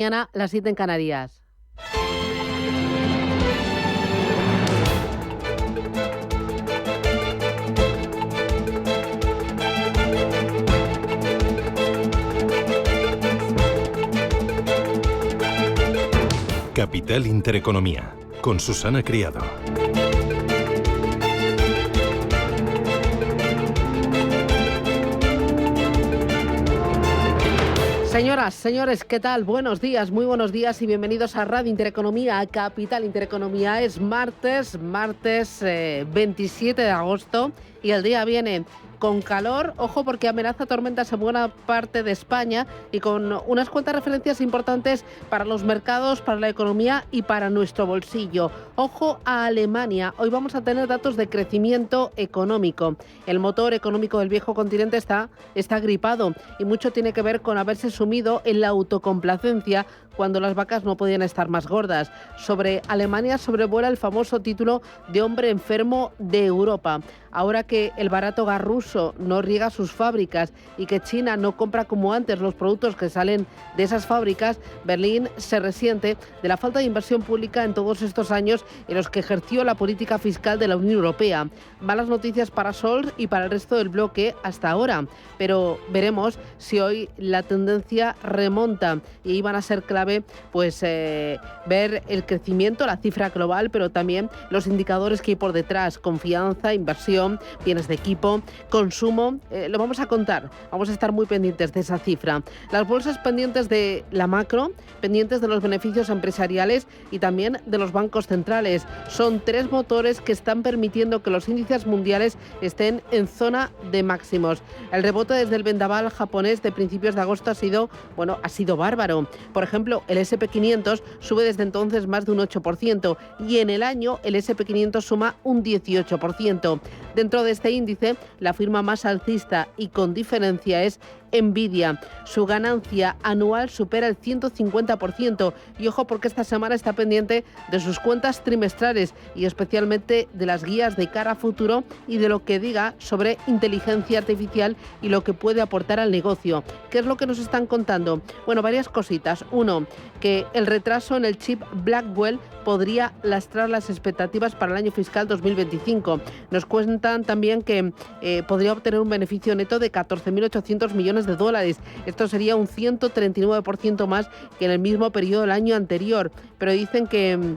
Mañana, las 7 en Canarias. Capital Intereconomía, con Susana Criado. Señoras, señores, ¿qué tal? Buenos días, muy buenos días y bienvenidos a Radio Intereconomía, a Capital Intereconomía. Es martes 27 de agosto y el día viene con calor, ojo porque amenaza tormentas en buena parte de España y con unas cuantas referencias importantes para los mercados, para la economía y para nuestro bolsillo. Ojo a Alemania, hoy vamos a tener datos de crecimiento económico. El motor económico del viejo continente está gripado y mucho tiene que ver con haberse sumido en la autocomplacencia cuando las vacas no podían estar más gordas. Sobre Alemania sobrevuela el famoso título de hombre enfermo de Europa. Ahora que el barato gas ruso no riega sus fábricas y que China no compra como antes los productos que salen de esas fábricas, Berlín se resiente de la falta de inversión pública en todos estos años en los que ejerció la política fiscal de la Unión Europea. Malas noticias para Scholz y para el resto del bloque hasta ahora, pero veremos si hoy la tendencia remonta y ahí van a ser clave ver el crecimiento, la cifra global, pero también los indicadores que hay por detrás: confianza, inversión, bienes de equipo, consumo. Lo vamos a contar, vamos a estar muy pendientes de esa cifra. Las bolsas pendientes de la macro, pendientes de los beneficios empresariales y también de los bancos centrales. Son tres motores que están permitiendo que los índices mundiales estén en zona de máximos. El rebote desde el vendaval japonés de principios de agosto ha sido bárbaro. Por ejemplo, el S&P 500 sube desde entonces más de un 8% y en el año el S&P 500 suma un 18%. Dentro de este índice, la firma más alcista y con diferencia es Nvidia. Su ganancia anual supera el 150% y ojo porque esta semana está pendiente de sus cuentas trimestrales y especialmente de las guías de cara a futuro y de lo que diga sobre inteligencia artificial y lo que puede aportar al negocio. ¿Qué es lo que nos están contando? Bueno, varias cositas. Uno, que el retraso en el chip Blackwell podría lastrar las expectativas para el año fiscal 2025. Nos cuentan también que podría obtener un beneficio neto de 14.800 millones de dólares. Esto sería un 139% más que en el mismo periodo del año anterior, pero dicen que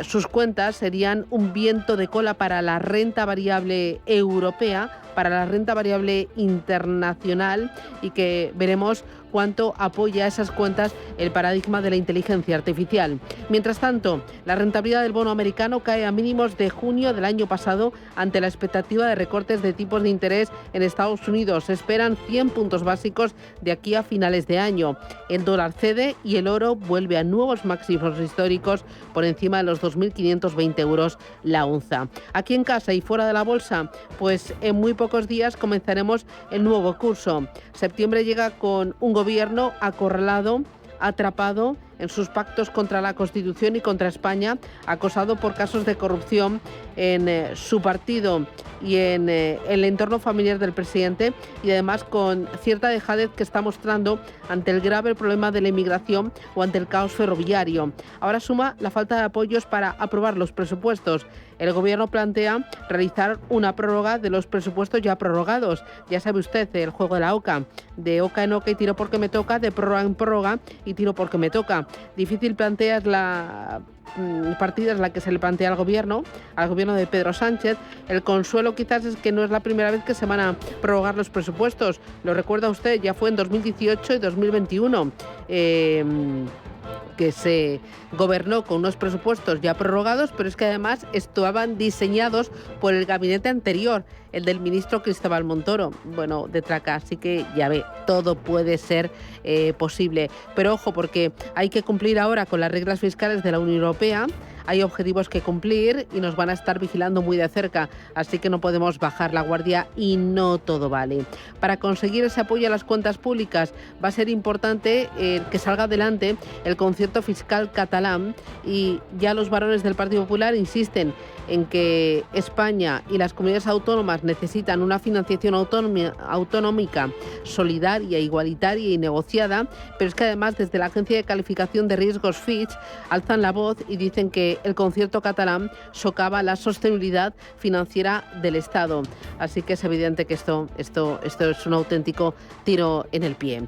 sus cuentas serían un viento de cola para la renta variable europea, para la renta variable internacional y que veremos cuánto apoya esas cuentas el paradigma de la inteligencia artificial. Mientras tanto, la rentabilidad del bono americano cae a mínimos de junio del año pasado ante la expectativa de recortes de tipos de interés en Estados Unidos. Se esperan 100 puntos básicos de aquí a finales de año. El dólar cede y el oro vuelve a nuevos máximos históricos por encima de los 2.520 euros la onza. Aquí en casa y fuera de la bolsa, pues en muy pocos días comenzaremos el nuevo curso. Septiembre llega con un gobierno acorralado, atrapado en sus pactos contra la Constitución y contra España, acosado por casos de corrupción en su partido y en el entorno familiar del presidente, y además con cierta dejadez que está mostrando ante el grave problema de la inmigración o ante el caos ferroviario. Ahora suma la falta de apoyos para aprobar los presupuestos. El gobierno plantea realizar una prórroga de los presupuestos ya prorrogados. Ya sabe usted, el juego de la OCA, de OCA en OCA y tiro porque me toca, de prórroga en prórroga y tiro porque me toca. Difícil plantea la partida es la que se le plantea al gobierno de Pedro Sánchez. El consuelo quizás es que no es la primera vez que se van a prorrogar los presupuestos. Lo recuerda usted, ya fue en 2018 y 2021. Que se gobernó con unos presupuestos ya prorrogados, pero es que además estaban diseñados por el gabinete anterior, el del ministro Cristóbal Montoro. Bueno, de traca, así que ya ve, todo puede ser posible. Pero ojo, porque hay que cumplir ahora con las reglas fiscales de la Unión Europea, hay objetivos que cumplir y nos van a estar vigilando muy de cerca, así que no podemos bajar la guardia y no todo vale. Para conseguir ese apoyo a las cuentas públicas va a ser importante que salga adelante el concierto fiscal catalán, y ya los varones del Partido Popular insisten en que España y las comunidades autónomas necesitan una financiación autonómica solidaria, igualitaria y negociada, pero es que además desde la agencia de calificación de riesgos Fitch alzan la voz y dicen que el concierto catalán socava la sostenibilidad financiera del Estado. Así que es evidente que esto es un auténtico tiro en el pie.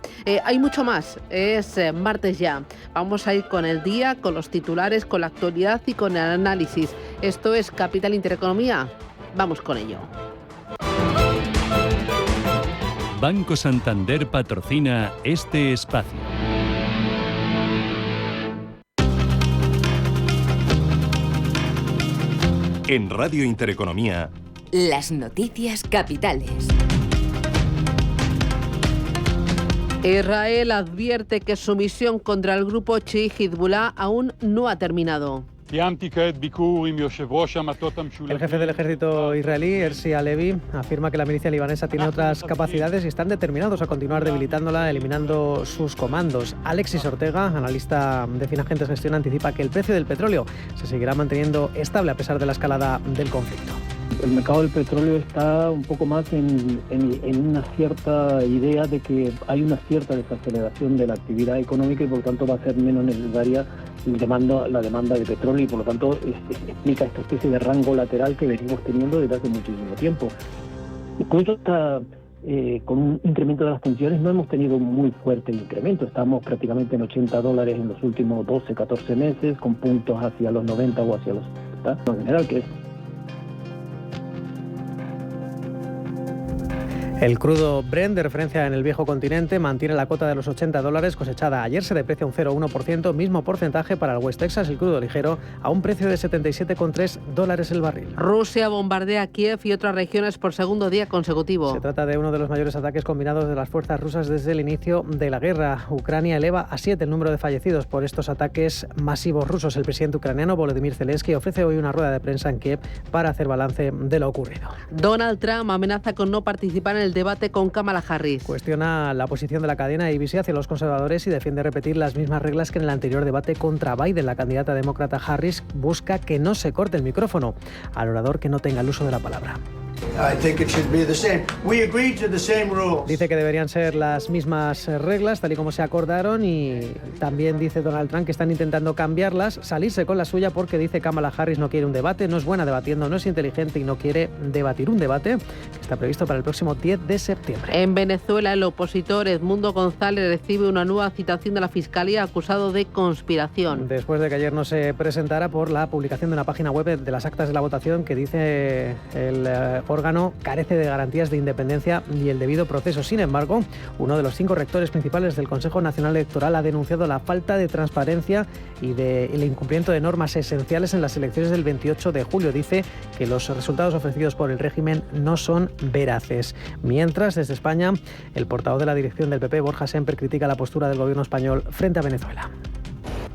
Hay mucho más, es martes ya. Vamos a ir con el día, con los titulares, con la actualidad y con el análisis. Esto es Capital Intereconomía. Vamos con ello. Banco Santander patrocina este espacio. En Radio Intereconomía, las noticias capitales. Israel advierte que su misión contra el grupo chií Hezbollah aún no ha terminado. El jefe del ejército israelí, Herzi Halevi, afirma que la milicia libanesa tiene otras capacidades y están determinados a continuar debilitándola, eliminando sus comandos. Alexis Ortega, analista de Finagentes Gestión, anticipa que el precio del petróleo se seguirá manteniendo estable a pesar de la escalada del conflicto. El mercado del petróleo está un poco más en una cierta idea de que hay una cierta desaceleración de la actividad económica y por lo tanto va a ser menos necesaria la demanda de petróleo y por lo tanto explica esta especie de rango lateral que venimos teniendo desde hace muchísimo tiempo. Incluso con un incremento de las tensiones no hemos tenido muy fuerte el incremento, estamos prácticamente en $80 en los últimos 12, 14 meses, con puntos hacia los 90 o hacia los 70, en general, que es. El crudo Brent, de referencia en el viejo continente, mantiene la cota de los $80 cosechada ayer, se deprecia un 0,1%, mismo porcentaje para el West Texas, el crudo ligero, a un precio de $77,3 el barril. Rusia bombardea Kiev y otras regiones por segundo día consecutivo. Se trata de uno de los mayores ataques combinados de las fuerzas rusas desde el inicio de la guerra. Ucrania eleva a 7 el número de fallecidos por estos ataques masivos rusos. El presidente ucraniano Volodymyr Zelensky ofrece hoy una rueda de prensa en Kiev para hacer balance de lo ocurrido. Donald Trump amenaza con no participar en el debate con Kamala Harris. Cuestiona la posición de la cadena ABC hacia los conservadores y defiende repetir las mismas reglas que en el anterior debate contra Biden. La candidata demócrata Harris busca que no se corte el micrófono al orador que no tenga el uso de la palabra. Dice que deberían ser las mismas reglas, tal y como se acordaron, y también dice Donald Trump que están intentando cambiarlas, salirse con la suya, porque dice Kamala Harris no quiere un debate, no es buena debatiendo, no es inteligente y no quiere debatir. Un debate que está previsto para el próximo 10 de septiembre. En Venezuela, el opositor Edmundo González recibe una nueva citación de la Fiscalía acusado de conspiración. Después de que ayer no se presentara por la publicación de una página web de las actas de la votación que dice el órgano carece de garantías de independencia y el debido proceso. Sin embargo, uno de los 5 rectores principales del Consejo Nacional Electoral ha denunciado la falta de transparencia y el incumplimiento de normas esenciales en las elecciones del 28 de julio. Dice que los resultados ofrecidos por el régimen no son veraces. Mientras, desde España, el portavoz de la dirección del PP, Borja Semper, critica la postura del gobierno español frente a Venezuela.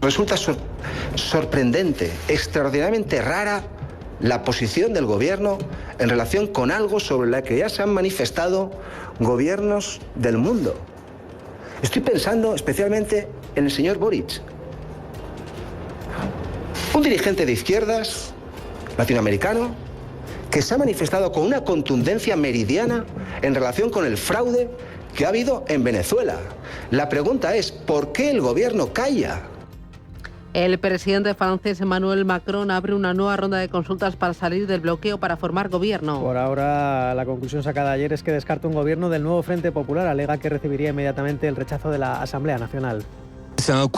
Resulta sorprendente, extraordinariamente rara la posición del gobierno en relación con algo sobre lo que ya se han manifestado gobiernos del mundo. Estoy pensando especialmente en el señor Boric, un dirigente de izquierdas latinoamericano que se ha manifestado con una contundencia meridiana en relación con el fraude que ha habido en Venezuela. La pregunta es, ¿por qué el gobierno calla? El presidente francés Emmanuel Macron abre una nueva ronda de consultas para salir del bloqueo para formar gobierno. Por ahora, la conclusión sacada ayer es que descarta un gobierno del nuevo Frente Popular. Alega que recibiría inmediatamente el rechazo de la Asamblea Nacional. Es un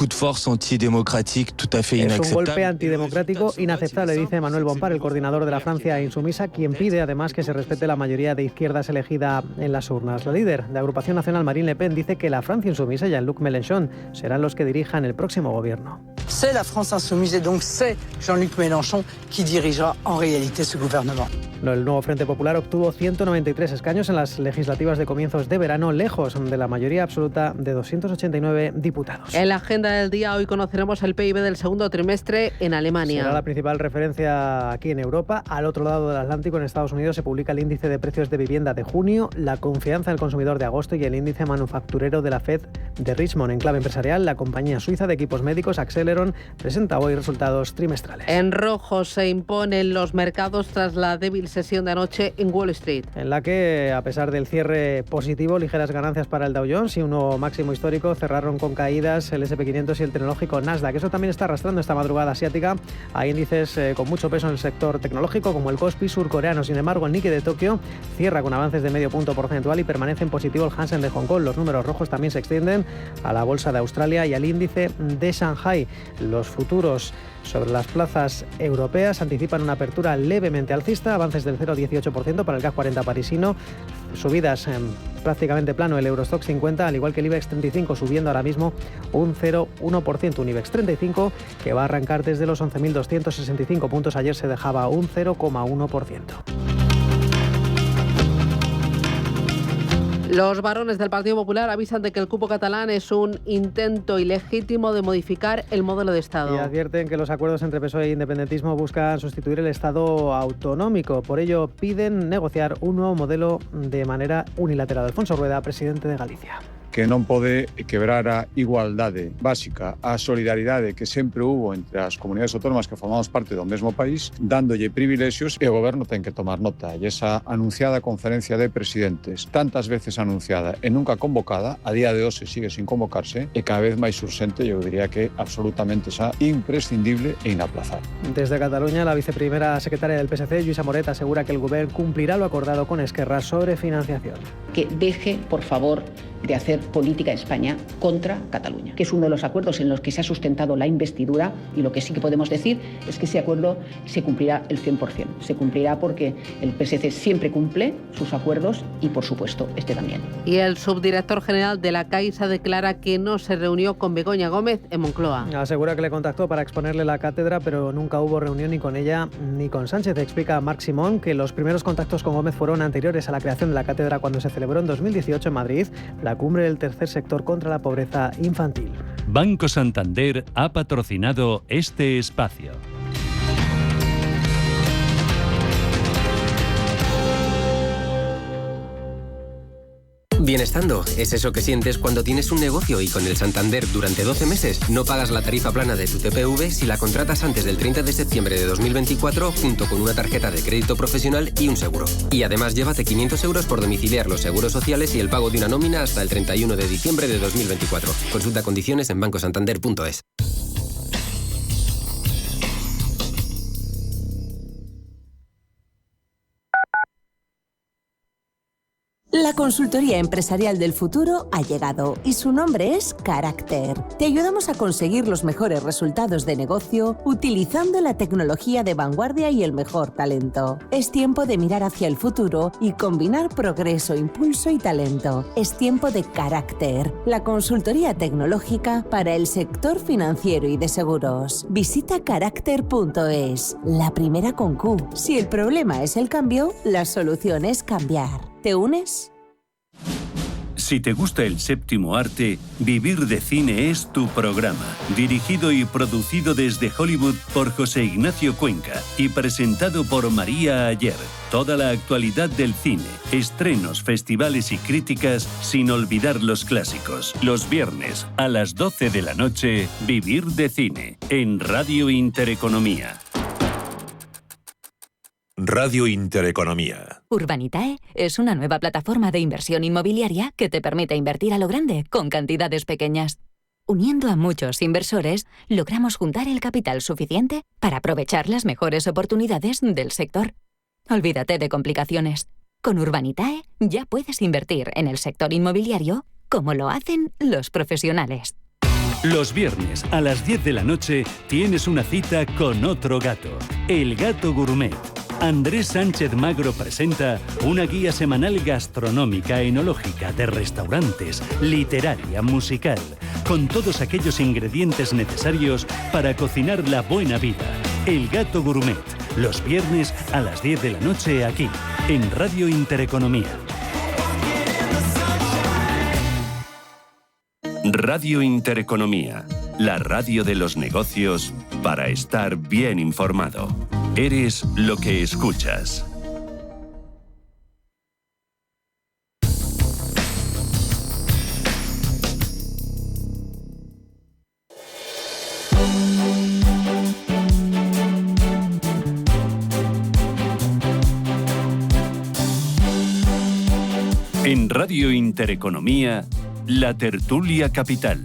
golpe antidemocrático inaceptable, dice Manuel Bompard, el coordinador de la Francia Insumisa, quien pide además que se respete la mayoría de izquierdas elegida en las urnas. La líder de Agrupación Nacional, Marine Le Pen, dice que la Francia Insumisa y Jean-Luc Mélenchon serán los que dirijan el próximo gobierno. C'est la France Insoumise et donc c'est Jean-Luc Mélenchon qui dirigera en réalité ce gouvernement. El nuevo Frente Popular obtuvo 193 escaños en las legislativas de comienzos de verano, lejos de la mayoría absoluta de 289 diputados. En la agenda del día hoy conoceremos el PIB del segundo trimestre en Alemania. Será la principal referencia aquí en Europa. Al otro lado del Atlántico, en Estados Unidos, se publica el índice de precios de vivienda de junio, la confianza del consumidor de agosto y el índice manufacturero de la Fed de Richmond. En clave empresarial, la compañía suiza de equipos médicos Acceleron presenta hoy resultados trimestrales. En rojo se imponen los mercados tras la débil sesión de anoche en Wall Street, en la que, a pesar del cierre positivo, ligeras ganancias para el Dow Jones y un nuevo máximo histórico, cerraron con caídas el S&P 500 y el tecnológico Nasdaq. Eso también está arrastrando esta madrugada asiática a índices con mucho peso en el sector tecnológico, como el Kospi surcoreano. Sin embargo, el Nikkei de Tokio cierra con avances de medio punto porcentual y permanece en positivo el Hansen de Hong Kong. Los números rojos también se extienden a la bolsa de Australia y al índice de Shanghai. Los futuros sobre las plazas europeas anticipan una apertura levemente alcista, avances del 0,18% para el CAC 40 parisino, subidas en prácticamente plano el Eurostoxx 50, al igual que el IBEX 35, subiendo ahora mismo un 0,1%, un IBEX 35 que va a arrancar desde los 11.265 puntos, ayer se dejaba un 0,1%. Los varones del Partido Popular avisan de que el cupo catalán es un intento ilegítimo de modificar el modelo de Estado. Y advierten que los acuerdos entre PSOE e independentismo buscan sustituir el Estado autonómico. Por ello, piden negociar un nuevo modelo de manera unilateral. Alfonso Rueda, presidente de Galicia. Que non pode quebrar a igualdade básica, a solidaridade que sempre hubo entre as comunidades autónomas que formamos parte do mesmo país, dándolle privilexios, e o goberno ten que tomar nota. E esa anunciada conferencia de presidentes, tantas veces anunciada e nunca convocada, a día de hoxe sigue sin convocarse, e cada vez máis urxente, eu diría que absolutamente xa imprescindible e inaplazable. Desde Cataluña, la viceprimera secretaria del PSC, Lluïsa Moret, asegura que el Govern cumplirá lo acordado con Esquerra sobre financiación. Que deje, por favor, de hacer política de España contra Cataluña, que es uno de los acuerdos en los que se ha sustentado la investidura, y lo que sí que podemos decir es que ese acuerdo se cumplirá el 100%. Se cumplirá porque el PSC siempre cumple sus acuerdos y, por supuesto, este también. Y el subdirector general de la Caixa declara que no se reunió con Begoña Gómez en Moncloa. Asegura que le contactó para exponerle la cátedra, pero nunca hubo reunión ni con ella ni con Sánchez. Explica Marc Simón que los primeros contactos con Gómez fueron anteriores a la creación de la cátedra, cuando se celebró en 2018 en Madrid la cumbre del tercer sector contra la pobreza infantil. Banco Santander ha patrocinado este espacio. Bienestando es eso que sientes cuando tienes un negocio y con el Santander durante 12 meses no pagas la tarifa plana de tu TPV si la contratas antes del 30 de septiembre de 2024 junto con una tarjeta de crédito profesional y un seguro. Y además llévate 500 euros por domiciliar los seguros sociales y el pago de una nómina hasta el 31 de diciembre de 2024. Consulta condiciones en bancosantander.es. La consultoría empresarial del futuro ha llegado y su nombre es Carácter. Te ayudamos a conseguir los mejores resultados de negocio utilizando la tecnología de vanguardia y el mejor talento. Es tiempo de mirar hacia el futuro y combinar progreso, impulso y talento. Es tiempo de Carácter, la consultoría tecnológica para el sector financiero y de seguros. Visita carácter.es, la primera con Q. Si el problema es el cambio, la solución es cambiar. ¿Te unes? Si te gusta el séptimo arte, Vivir de Cine es tu programa. Dirigido y producido desde Hollywood por José Ignacio Cuenca y presentado por María Ayer. Toda la actualidad del cine, estrenos, festivales y críticas, sin olvidar los clásicos. Los viernes a las 12 de la noche, Vivir de Cine, en Radio Intereconomía. Radio Intereconomía. Urbanitae es una nueva plataforma de inversión inmobiliaria que te permite invertir a lo grande con cantidades pequeñas. Uniendo a muchos inversores, logramos juntar el capital suficiente para aprovechar las mejores oportunidades del sector. Olvídate de complicaciones. Con Urbanitae ya puedes invertir en el sector inmobiliario como lo hacen los profesionales. Los viernes a las 10 de la noche tienes una cita con otro gato, el Gato Gourmet. Andrés Sánchez Magro presenta una guía semanal gastronómica, enológica, de restaurantes, literaria, musical, con todos aquellos ingredientes necesarios para cocinar la buena vida. El Gato Gourmet, los viernes a las 10 de la noche aquí, en Radio Intereconomía. Radio Intereconomía, la radio de los negocios para estar bien informado. Eres lo que escuchas. En Radio Intereconomía, la tertulia capital.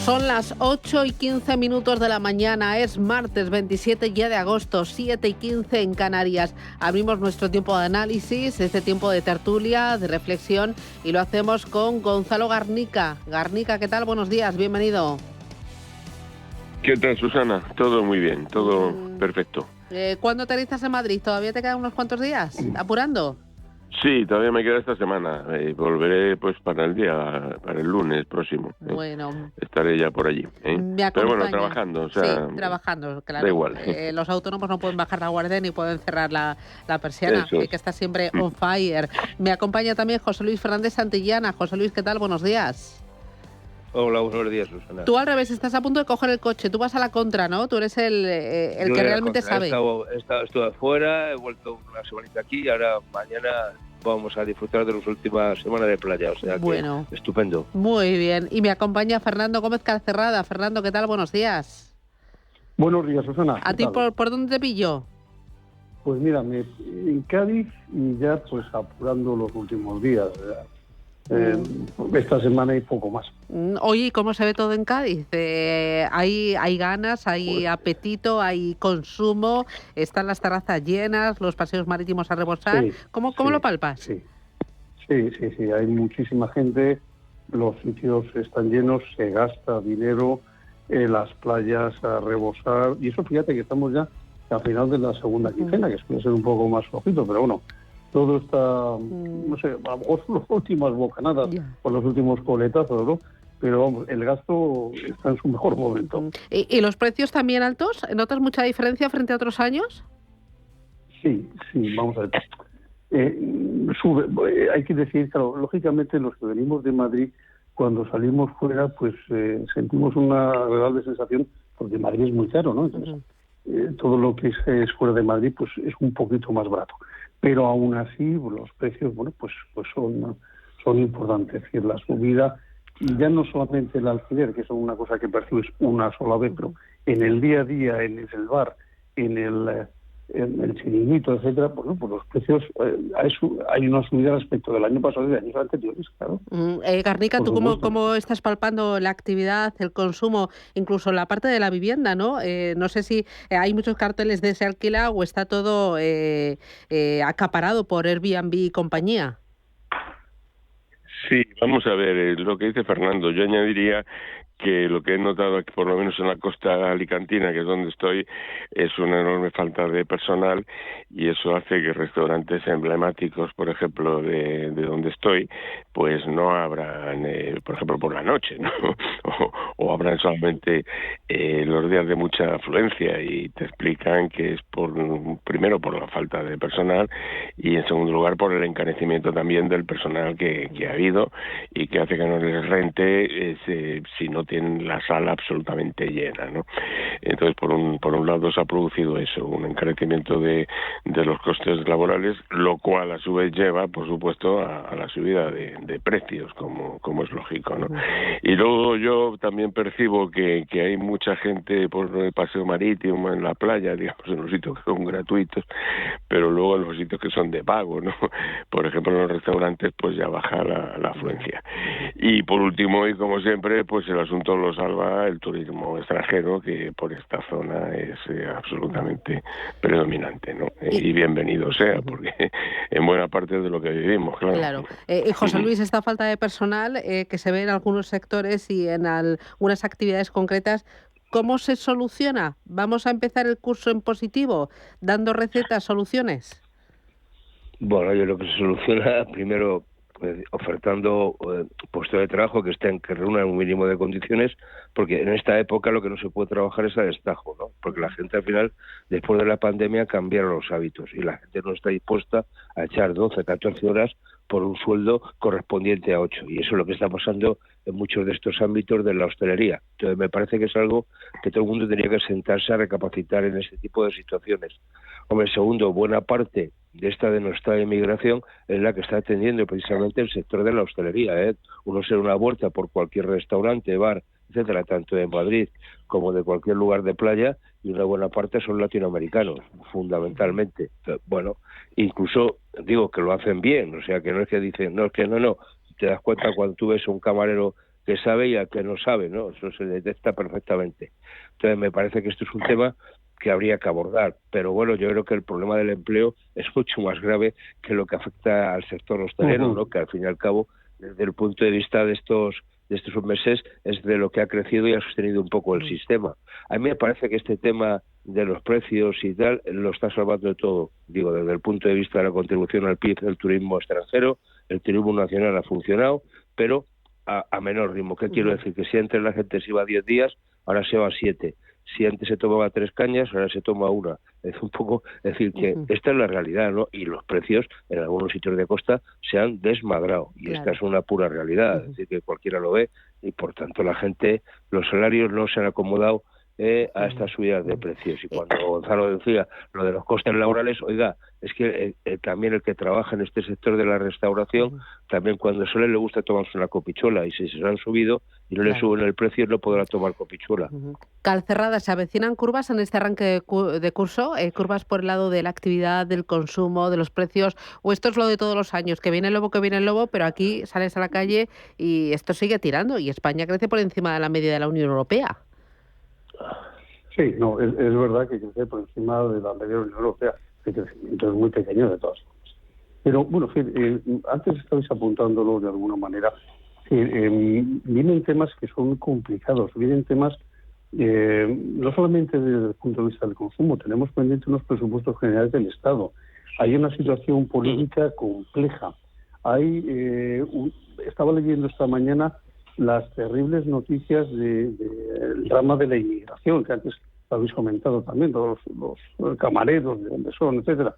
Son las 8:15 de la mañana, es martes 27 ya de agosto, 7:15 en Canarias. Abrimos nuestro tiempo de análisis, este tiempo de tertulia, de reflexión, y lo hacemos con Gonzalo Garnica. Garnica, ¿qué tal? Buenos días, bienvenido. ¿Qué tal, Susana? Todo muy bien, todo perfecto. ¿Cuándo aterrizas en Madrid? ¿Todavía te quedan unos cuantos días? ¿Apurando? Sí, todavía me queda esta semana. Volveré pues para el lunes próximo. Bueno. Estaré ya por allí. Pero bueno, trabajando. O sea, sí, trabajando, claro. Da igual. Los autónomos no pueden bajar la guardia ni pueden cerrar la persiana. Hay que estar siempre on fire. Me acompaña también José Luis Fernández Santillana. José Luis, ¿qué tal? Buenos días. Hola, buenos días, Susana. Tú al revés, estás a punto de coger el coche, tú vas a la contra, ¿no? Tú eres el que realmente sabe. Estuve afuera, he vuelto una semanita aquí y ahora mañana vamos a disfrutar de las últimas semanas de playa, o sea bueno, que estupendo. Muy bien, y me acompaña Fernando Gómez Carcerrada. Fernando, ¿qué tal? Buenos días. Buenos días, Susana. ¿A ti por dónde te pillo? Pues mira, en Cádiz y ya pues apurando los últimos días, esta semana y poco más. Oye, ¿cómo se ve todo en Cádiz? ¿Hay ganas, hay apetito, hay consumo? ¿Están las terrazas llenas, los paseos marítimos a rebosar? Sí, ¿Cómo lo palpas? Sí, hay muchísima gente, los sitios están llenos, se gasta dinero, las playas a rebosar, y eso fíjate que estamos ya al final de la segunda quincena, que suele ser un poco más flojito, pero bueno, todo está, no sé, a lo mejor son las últimas bocanadas o los últimos coletazos, ¿no? Pero vamos, el gasto está en su mejor momento. ¿Y los precios también altos? ¿Notas mucha diferencia frente a otros años? Sí, vamos a ver. Sube, hay que decir, claro, lógicamente los que venimos de Madrid, cuando salimos fuera, pues sentimos una agradable sensación, porque Madrid es muy caro, ¿no? Entonces, todo lo que es fuera de Madrid, pues es un poquito más barato. Pero aún así los precios, bueno, pues son importantes. Es decir, la subida, ya no solamente el alquiler, que es una cosa que percibes una sola vez, pero en el día a día, en el bar, en el chiringuito, etcétera, bueno, pues los precios, hay una subida respecto del año pasado y de años anteriores, claro. Garnica, ¿tú cómo estás palpando la actividad, el consumo, incluso la parte de la vivienda, ¿no? No sé si hay muchos carteles de se alquila o está todo acaparado por Airbnb y compañía. Sí, vamos a ver, lo que dice Fernando. Yo añadiría que lo que he notado aquí, por lo menos en la costa alicantina, que es donde estoy, es una enorme falta de personal, y eso hace que restaurantes emblemáticos, por ejemplo, de donde estoy, pues no abran, por ejemplo, por la noche, ¿no? o abran solamente los días de mucha afluencia, y te explican que es primero por la falta de personal y en segundo lugar por el encarecimiento también del personal que ha habido y que hace que no les rente si no tienen la sala absolutamente llena, ¿no? Entonces, por un lado se ha producido eso, un encarecimiento de los costes laborales, lo cual a su vez lleva, por supuesto, a la subida de precios, como es lógico, ¿no? Y luego yo también percibo que hay mucha gente por el paseo marítimo, en la playa, digamos, en los sitios que son gratuitos, pero luego en los sitios que son de pago, ¿no? Por ejemplo, en los restaurantes, pues ya baja la afluencia. Y por último, y como siempre, pues el asunto lo salva el turismo extranjero, que por esta zona es absolutamente predominante, ¿no? Y bienvenido sea, porque en buena parte de lo que vivimos, claro. José Luis, esta falta de personal que se ve en algunos sectores y en algunas actividades concretas, ¿cómo se soluciona? ¿Vamos a empezar el curso en positivo, dando recetas, soluciones? Bueno, yo lo que se soluciona, primero, ofertando puestos de trabajo que reúnan un mínimo de condiciones, porque en esta época lo que no se puede trabajar es a destajo, ¿no? Porque la gente al final, después de la pandemia, cambiaron los hábitos y la gente no está dispuesta a echar 12, 14 horas por un sueldo correspondiente a 8, y eso es lo que está pasando en muchos de estos ámbitos de la hostelería. Entonces me parece que es algo que todo el mundo tendría que sentarse a recapacitar en este tipo de situaciones. Hombre, segundo, buena parte de nuestra inmigración es la que está atendiendo precisamente el sector de la hostelería, ¿eh? Uno se da una vuelta por cualquier restaurante, bar, etcétera, tanto de Madrid como de cualquier lugar de playa, y una buena parte son latinoamericanos, fundamentalmente. Bueno, incluso digo que lo hacen bien, o sea, que no es que dicen, no, es que no, te das cuenta cuando tú ves un camarero que sabe y al que no sabe, ¿no? Eso se detecta perfectamente. Entonces me parece que esto es un tema que habría que abordar, pero bueno, yo creo que el problema del empleo es mucho más grave que lo que afecta al sector hostelero, ¿no? Que al fin y al cabo, desde el punto de vista de estos meses, es de lo que ha crecido y ha sostenido un poco el sistema. A mí me parece que este tema de los precios y tal lo está salvando de todo. Digo, desde el punto de vista de la contribución al PIB del turismo extranjero, el turismo nacional ha funcionado, pero a menor ritmo. ¿Qué quiero decir? Que si antes la gente se iba 10 días, ahora se va 7. Si antes se tomaba 3 cañas, ahora se toma 1. Es un poco, es decir, que esta es la realidad, ¿no? Y los precios en algunos sitios de costa se han desmadrado. Y esta es una pura realidad, es decir, que cualquiera lo ve. Y por tanto la gente, los salarios no se han acomodado a estas subidas de precios. Y cuando Gonzalo decía lo de los costes laborales, oiga, es que también el que trabaja en este sector de la restauración, también cuando sale le gusta tomarse una copichuela, y si se han subido y no le suben el precio, no podrá tomar copichuela. Calcerrada, ¿se avecinan curvas en este arranque de curso? ¿Curvas por el lado de la actividad, del consumo, de los precios? ¿O esto es lo de todos los años? Que viene el lobo, pero aquí sales a la calle y esto sigue tirando, y España crece por encima de la media de la Unión Europea. Sí, no, es verdad que crece por encima de la media de la Unión Europea. El crecimiento es muy pequeño de todas formas. Pero, bueno, antes estabais apuntándolo de alguna manera. Vienen temas que son complicados, vienen temas no solamente desde el punto de vista del consumo, tenemos pendientes unos presupuestos generales del Estado. Hay una situación política compleja. Estaba leyendo esta mañana las terribles noticias del drama de la inmigración, que antes habéis comentado también, los camareros, de dónde son, etcétera.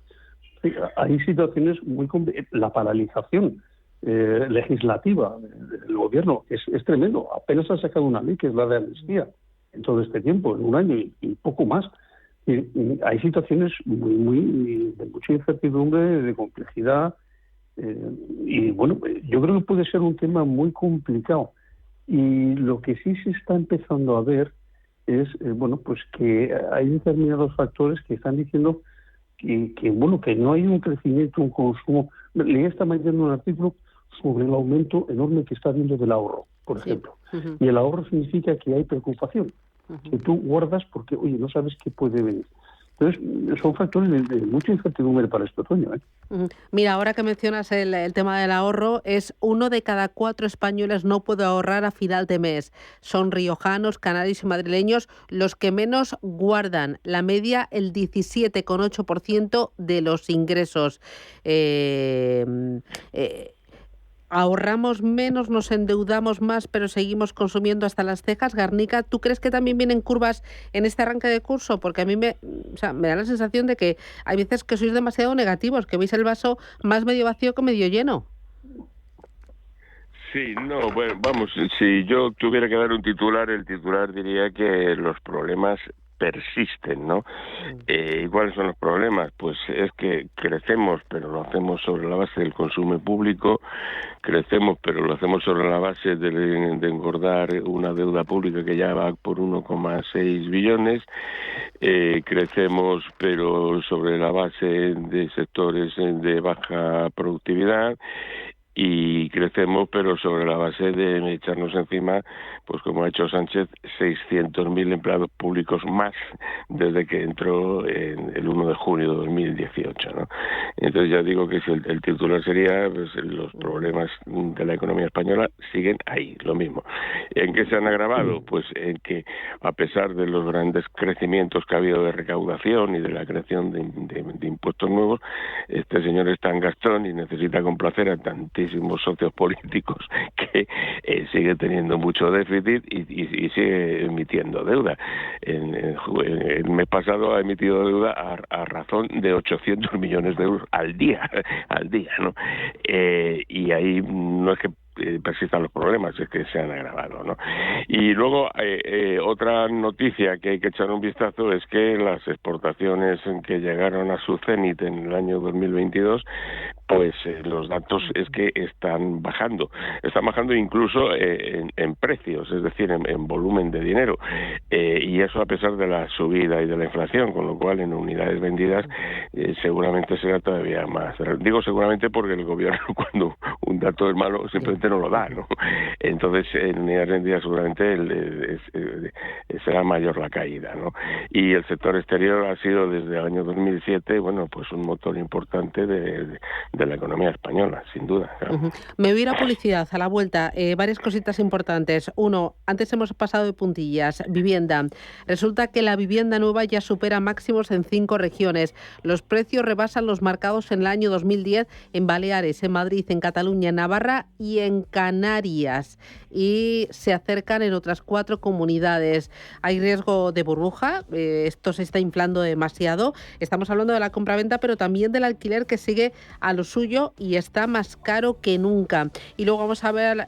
Hay situaciones muy complicadas. La paralización legislativa del gobierno es tremendo. Apenas ha sacado una ley, que es la de amnistía, en todo este tiempo, en un año y poco más. Hay situaciones muy de mucha incertidumbre, de complejidad, y bueno, yo creo que puede ser un tema muy complicado. Y lo que sí se está empezando a ver es pues que hay determinados factores que están diciendo que no hay un crecimiento, un consumo. Leí esta mañana un artículo sobre el aumento enorme que está habiendo del ahorro, por ejemplo. Y el ahorro significa que hay preocupación, que tú guardas porque, oye, no sabes qué puede venir. Entonces, son factores de mucha incertidumbre para este otoño. Mira, ahora que mencionas el tema del ahorro, es 1 de cada 4 españoles no puede ahorrar a final de mes. Son riojanos, canarios y madrileños los que menos guardan. La media, el 17,8% de los ingresos. Ahorramos menos, nos endeudamos más, pero seguimos consumiendo hasta las cejas. Garnica, ¿tú crees que también vienen curvas en este arranque de curso? Porque a mí me da la sensación de que hay veces que sois demasiado negativos, que veis el vaso más medio vacío que medio lleno. Sí, no, bueno, vamos, si yo tuviera que dar un titular, el titular diría que los problemas persisten, ¿no? ¿Y cuáles son los problemas? Pues es que crecemos, pero lo hacemos sobre la base del consumo público, crecemos, pero lo hacemos sobre la base de engordar una deuda pública que ya va por 1,6 billones, crecemos, pero sobre la base de sectores de baja productividad, y crecemos, pero sobre la base de echarnos encima, pues como ha hecho Sánchez, 600.000 empleados públicos más desde que entró en el 1 de junio de 2018, ¿no? Entonces ya digo que si el titular sería, pues los problemas de la economía española siguen ahí, lo mismo. ¿En qué se han agravado? Pues en que, a pesar de los grandes crecimientos que ha habido de recaudación y de la creación de impuestos nuevos, este señor es tan gastón y necesita complacer a tantísimos importantísimos socios políticos que sigue teniendo mucho déficit y sigue emitiendo deuda. El mes pasado ha emitido deuda a razón de 800 millones de euros al día, ¿no? Y ahí no es que persistan los problemas, es que se han agravado, ¿no? Y luego otra noticia que hay que echar un vistazo es que las exportaciones que llegaron a su cenit en el año 2022, pues los datos es que están bajando incluso en precios, es decir, en volumen de dinero, y eso a pesar de la subida y de la inflación, con lo cual en unidades vendidas seguramente será todavía más. Digo seguramente porque el gobierno, cuando un dato es malo, simplemente no lo da, ¿no? Entonces en unidades vendidas seguramente será mayor la caída, ¿no? Y el sector exterior ha sido desde el año 2007, bueno, pues un motor importante de la economía española, sin duda. Claro. Me voy a ir a publicidad, a la vuelta. Varias cositas importantes. Uno, antes hemos pasado de puntillas. Vivienda. Resulta que la vivienda nueva ya supera máximos en 5 regiones. Los precios rebasan los marcados en el año 2010 en Baleares, en Madrid, en Cataluña, en Navarra y en Canarias. Y se acercan en otras 4 comunidades. Hay riesgo de burbuja. Esto se está inflando demasiado. Estamos hablando de la compraventa, pero también del alquiler, que sigue a lo suyo y está más caro que nunca. Y luego vamos a ver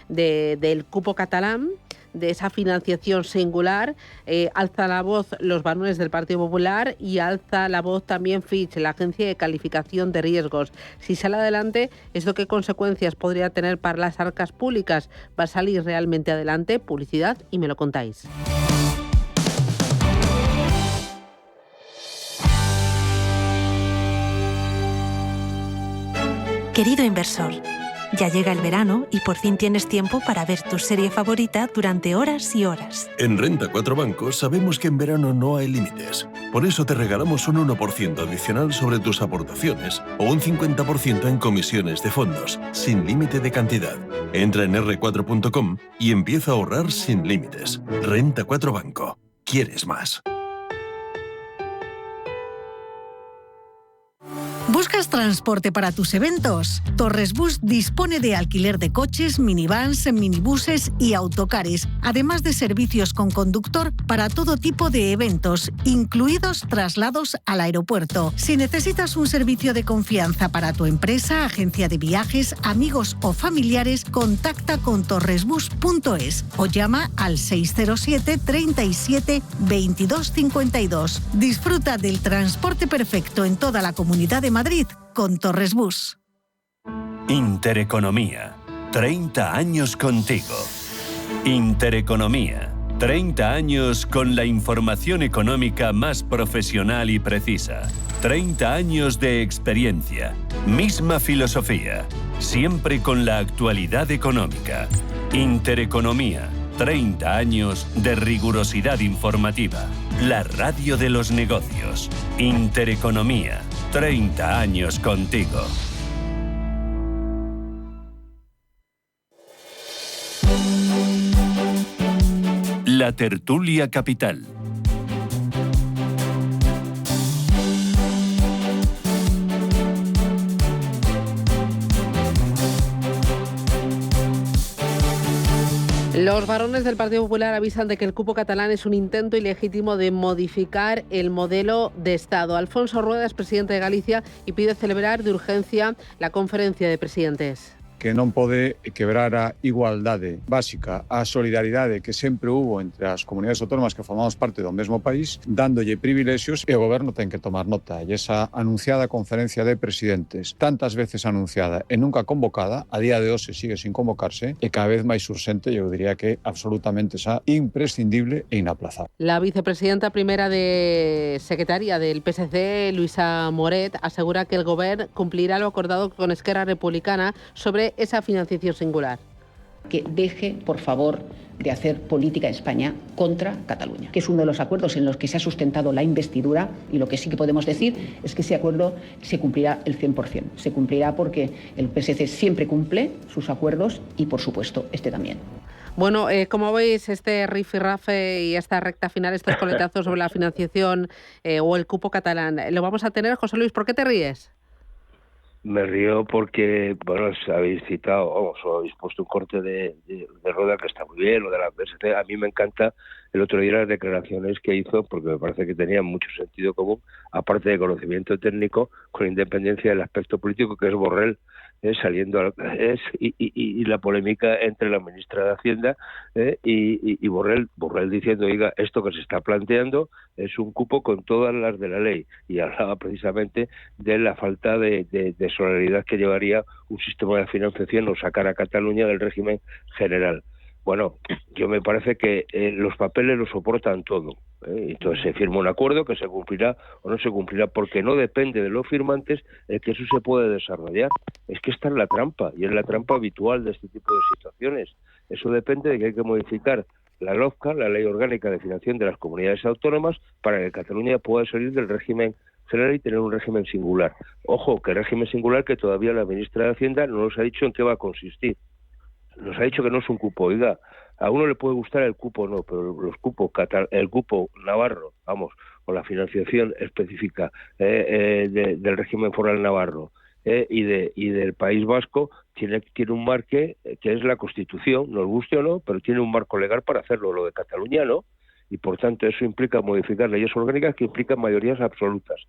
del cupo catalán, de esa financiación singular. Alza la voz los varones del Partido Popular y alza la voz también Fitch, la agencia de calificación de riesgos. Si sale adelante, ¿esto qué consecuencias podría tener para las arcas públicas? ¿Va a salir realmente adelante? Publicidad y me lo contáis. Querido inversor, ya llega el verano y por fin tienes tiempo para ver tu serie favorita durante horas y horas. En Renta 4 Banco sabemos que en verano no hay límites. Por eso te regalamos un 1% adicional sobre tus aportaciones o un 50% en comisiones de fondos, sin límite de cantidad. Entra en r4.com y empieza a ahorrar sin límites. Renta 4 Banco. ¿Quieres más? ¿Buscas transporte para tus eventos? Torres Bus dispone de alquiler de coches, minivans, minibuses y autocares, además de servicios con conductor para todo tipo de eventos, incluidos traslados al aeropuerto. Si necesitas un servicio de confianza para tu empresa, agencia de viajes, amigos o familiares, contacta con torresbus.es o llama al 607 37 22 52. Disfruta del transporte perfecto en toda la Comunidad de Madrid con Torres Bus. Intereconomía. 30 años contigo. Intereconomía. 30 años con la información económica más profesional y precisa. 30 años de experiencia. Misma filosofía. Siempre con la actualidad económica. Intereconomía. 30 años de rigurosidad informativa. La radio de los negocios. Intereconomía. 30 años contigo. La tertulia capital. Los varones del Partido Popular avisan de que el cupo catalán es un intento ilegítimo de modificar el modelo de Estado. Alfonso Rueda es presidente de Galicia y pide celebrar de urgencia la conferencia de presidentes. Que non pode quebrar a igualdade básica, a solidaridade que sempre hubo entre as comunidades autónomas que formamos parte do mesmo país, dándolle privilexios, e o goberno ten que tomar nota. E esa anunciada conferencia de presidentes, tantas veces anunciada e nunca convocada, a día de hoxe sigue sin convocarse, e cada vez máis urxente, eu diría que absolutamente imprescindible e inaplazable. La vicepresidenta primera de secretaria del PSC, Luisa Moret, asegura que el gobierno cumplirá lo acordado con Esquerra Republicana sobre esa financiación singular. Que deje, por favor, de hacer política España contra Cataluña, que es uno de los acuerdos en los que se ha sustentado la investidura, y lo que sí que podemos decir es que ese acuerdo se cumplirá el 100%. Se cumplirá porque el PSC siempre cumple sus acuerdos y, por supuesto, este también. Bueno, ¿cómo veis este rifirrafe y esta recta final, estos coletazos sobre la financiación o el cupo catalán? ¿Lo vamos a tener, José Luis? ¿Por qué te ríes? Me río porque, bueno, habéis citado, o habéis puesto un corte de Roda que está muy bien, lo de la PSC. A mí me encanta el otro día las declaraciones que hizo, porque me parece que tenían mucho sentido común, aparte de conocimiento técnico, con independencia del aspecto político, que es Borrell, saliendo y la polémica entre la ministra de Hacienda y Borrell diciendo, oiga, esto que se está planteando es un cupo con todas las de la ley, y hablaba precisamente de la falta de solidaridad que llevaría un sistema de financiación o sacar a Cataluña del régimen general. Bueno, yo me parece que los papeles lo soportan todo. Entonces se firma un acuerdo que se cumplirá o no se cumplirá, porque no depende de los firmantes el que eso se puede desarrollar. Es que esta es la trampa, y es la trampa habitual de este tipo de situaciones. Eso depende de que hay que modificar la LOFCA, la Ley Orgánica de Financiación de las Comunidades Autónomas, para que Cataluña pueda salir del régimen general y tener un régimen singular. Ojo, que régimen singular que todavía la ministra de Hacienda no nos ha dicho en qué va a consistir. Nos ha dicho que no es un cupo. Oiga, a uno le puede gustar el cupo, no, pero los cupos, el cupo navarro, vamos, o la financiación específica del régimen foral navarro y del País Vasco, tiene un marque que es la Constitución, nos guste o no, pero tiene un marco legal para hacerlo. Lo de Cataluña no, y por tanto eso implica modificar leyes orgánicas que implican mayorías absolutas.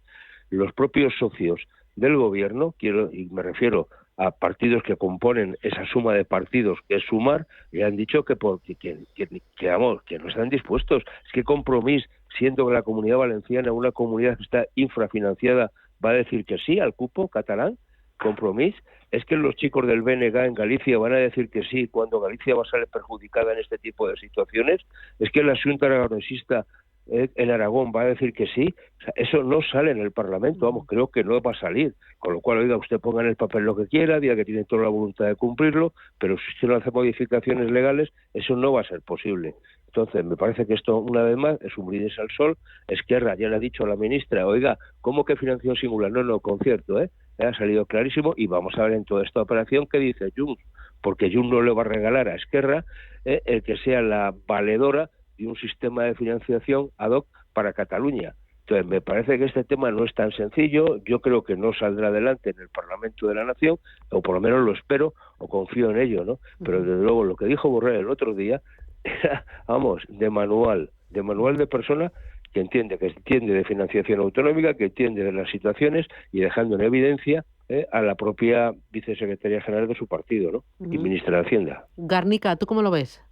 Los propios socios del gobierno, y me refiero a partidos que componen esa suma de partidos que es Sumar, le han dicho que no están dispuestos. Es que Compromís, siendo que la Comunidad Valenciana una comunidad que está infrafinanciada, va a decir que sí al cupo catalán. Compromís, es que los chicos del BNG en Galicia van a decir que sí cuando Galicia va a salir perjudicada en este tipo de situaciones. Es que la Xunta Aragonesista en Aragón va a decir que sí. O sea, eso no sale en el Parlamento, vamos, creo que no va a salir. Con lo cual, oiga, usted ponga en el papel lo que quiera, diga que tiene toda la voluntad de cumplirlo, pero si usted no hace modificaciones legales, eso no va a ser posible. Entonces, me parece que esto, una vez más, es un brindis al sol. Esquerra ya le ha dicho a la ministra, oiga, ¿cómo que financiación singular? No, concierto, ha salido clarísimo, y vamos a ver en toda esta operación qué dice Junts, porque Junts no le va a regalar a Esquerra el que sea la valedora de un sistema de financiación ad hoc para Cataluña. Entonces, me parece que este tema no es tan sencillo. Yo creo que no saldrá adelante en el Parlamento de la Nación, o por lo menos lo espero, o confío en ello, ¿no? Pero desde luego lo que dijo Borrell el otro día era, vamos, de manual de persona que entiende de financiación autonómica, que entiende de las situaciones, y dejando en evidencia a la propia vicesecretaria general de su partido, ¿no? Y ministra de Hacienda. Garnica, ¿tú cómo lo ves?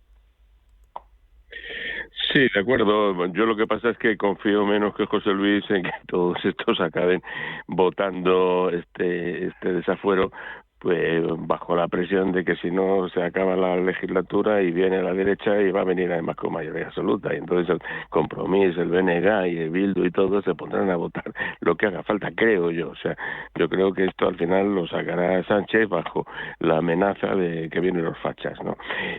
Sí, de acuerdo. Yo lo que pasa es que confío menos que José Luis en que todos estos acaben votando este desafuero, pues bajo la presión de que si no se acaba la legislatura y viene a la derecha, y va a venir además con mayoría absoluta, y entonces el Compromís, el BNG y el Bildu y todos se pondrán a votar lo que haga falta, creo yo. O sea, yo creo que esto al final lo sacará Sánchez bajo la amenaza de que vienen los fachas, ¿no?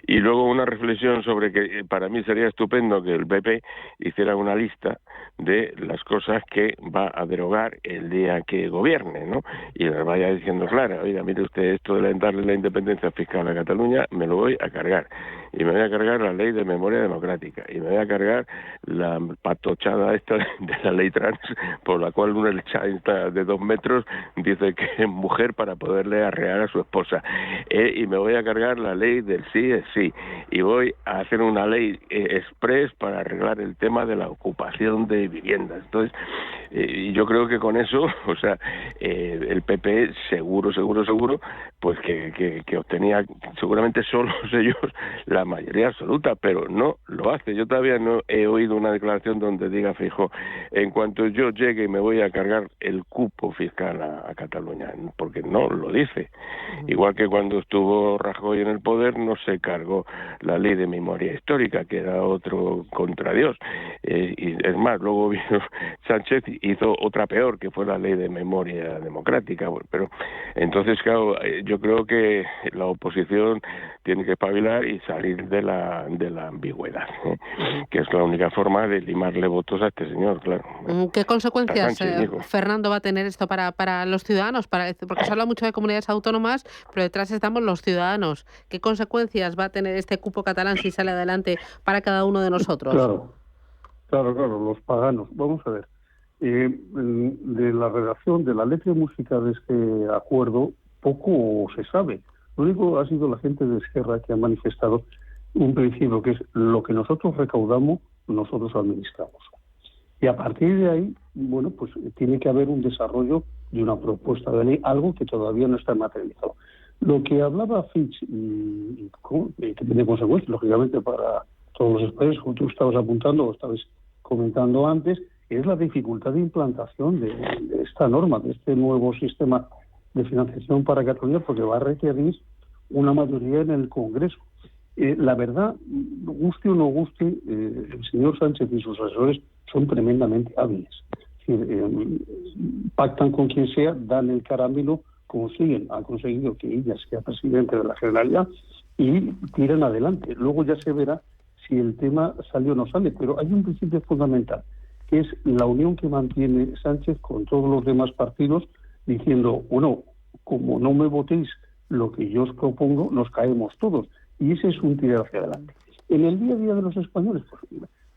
Y luego una reflexión sobre que para mí sería estupendo que el PP hiciera una lista de las cosas que va a derogar el día que gobierne, ¿no? Y les vaya diciendo claro, oiga, mire usted, esto de darle la independencia fiscal a Cataluña me lo voy a cargar, y me voy a cargar la ley de memoria democrática, y me voy a cargar la patochada esta de la ley trans, por la cual una lecha de 2 metros dice que es mujer para poderle arrear a su esposa, y me voy a cargar la ley del sí es sí, y voy a hacer una ley express para arreglar el tema de la ocupación de viviendas. Entonces, y yo creo que con eso, o sea, el PP seguro, pues que obtenía seguramente solos ellos la mayoría absoluta, pero no lo hace. Yo todavía no he oído una declaración donde diga Feijóo, en cuanto yo llegue me voy a cargar el cupo fiscal a Cataluña, porque no lo dice. Igual que cuando estuvo Rajoy en el poder no se cargó la ley de memoria histórica, que era otro contra Dios, y es más, luego vino Sánchez y hizo otra peor, que fue la ley de memoria democrática. Pero entonces, claro, yo creo que la oposición tiene que espabilar y salir de la ambigüedad, que es la única forma de limarle votos a este señor, claro. ¿Qué consecuencias, Fernando, va a tener esto para los ciudadanos? Porque se habla mucho de comunidades autónomas, pero detrás estamos los ciudadanos. ¿Qué consecuencias va a tener este cupo catalán si sale adelante para cada uno de nosotros? Claro, los paganos. Vamos a ver. de la redacción, de la letra y música de este acuerdo, poco se sabe. Lo único ha sido la gente de Esquerra que ha manifestado un principio, que es lo que nosotros recaudamos, nosotros administramos. Y a partir de ahí, bueno, pues tiene que haber un desarrollo de una propuesta de ley, algo que todavía no está materializado. Lo que hablaba Fitch, y que tiene consecuencias, lógicamente, para todos los españoles, como tú estabas apuntando o estabas comentando antes, es la dificultad de implantación de esta norma, de este nuevo sistema de financiación para Cataluña, porque va a requerir una mayoría en el Congreso. La verdad, guste o no guste, el señor Sánchez y sus asesores son tremendamente hábiles. Es decir, pactan con quien sea, dan el caramelo, han conseguido que ella sea presidente de la Generalidad y tiran adelante. Luego ya se verá si el tema sale o no sale, pero hay un principio fundamental, que es la unión que mantiene Sánchez con todos los demás partidos, diciendo, bueno, como no me votéis lo que yo os propongo, nos caemos todos. Y ese es un tirar hacia adelante. En el día a día de los españoles, pues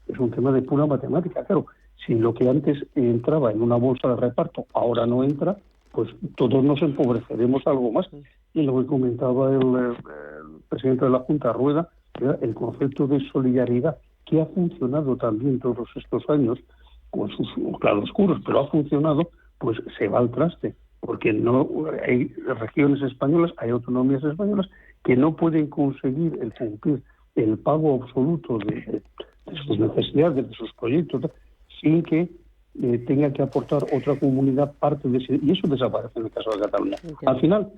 es un tema de pura matemática. Claro, si lo que antes entraba en una bolsa de reparto ahora no entra, pues todos nos empobreceremos algo más. Y lo que comentaba el presidente de la Junta, Rueda, era el concepto de solidaridad, que ha funcionado también todos estos años, con sus claroscuros, pero ha funcionado, pues se va al traste. Porque no hay regiones españolas, hay autonomías españolas que no pueden conseguir el cumplir el pago absoluto de sus necesidades, de sus proyectos, sin que tenga que aportar otra comunidad parte de ese, y eso desaparece en el caso de Cataluña. Al final,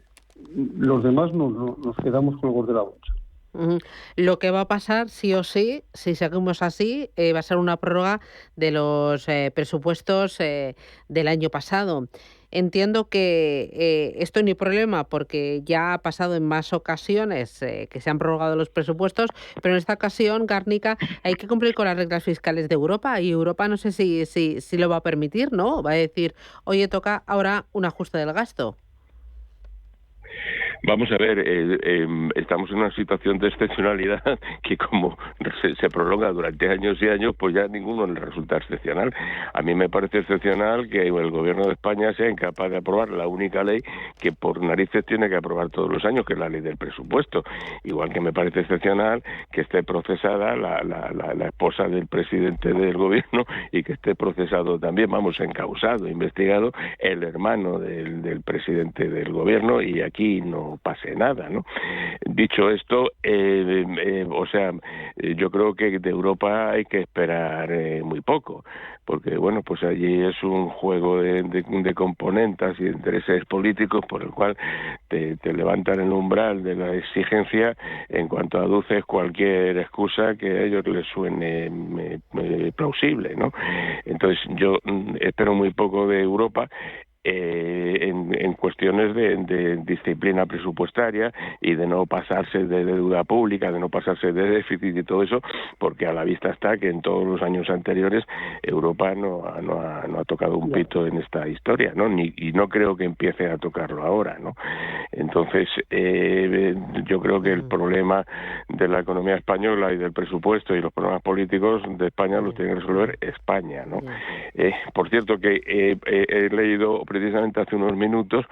los demás nos quedamos colgados de la bolsa. Lo que va a pasar, sí o sí, si seguimos así, va a ser una prórroga de los presupuestos del año pasado. Entiendo que esto no hay problema porque ya ha pasado en más ocasiones que se han prorrogado los presupuestos, pero en esta ocasión, Garnica, hay que cumplir con las reglas fiscales de Europa y Europa no sé si lo va a permitir, ¿no? Va a decir, oye, toca ahora un ajuste del gasto. Vamos a ver, estamos en una situación de excepcionalidad que como se prolonga durante años y años, pues ya ninguno le resulta excepcional. A mí me parece excepcional que el gobierno de España sea incapaz de aprobar la única ley que por narices tiene que aprobar todos los años, que es la ley del presupuesto. Igual que me parece excepcional que esté procesada la esposa del presidente del gobierno y que esté procesado también, encausado, investigado, el hermano del presidente del gobierno, y aquí no pase nada, ¿no? Dicho esto, yo creo que de Europa hay que esperar muy poco, porque bueno, pues allí es un juego de componentes y de intereses políticos por el cual te levantan el umbral de la exigencia en cuanto aduces cualquier excusa que a ellos les suene plausible, ¿no? Entonces yo espero muy poco de Europa en cuestiones de disciplina presupuestaria y de no pasarse de deuda pública, de no pasarse de déficit y todo eso, porque a la vista está que en todos los años anteriores Europa no ha tocado un pito en esta historia, ¿no? Y no creo que empiece a tocarlo ahora, ¿no? Entonces yo creo que el problema de la economía española y del presupuesto y los problemas políticos de España los tiene que resolver España, ¿no? Por cierto que he leído precisamente hace unos minutos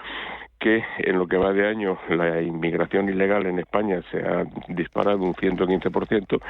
que en lo que va de año la inmigración ilegal en España se ha disparado un 115%,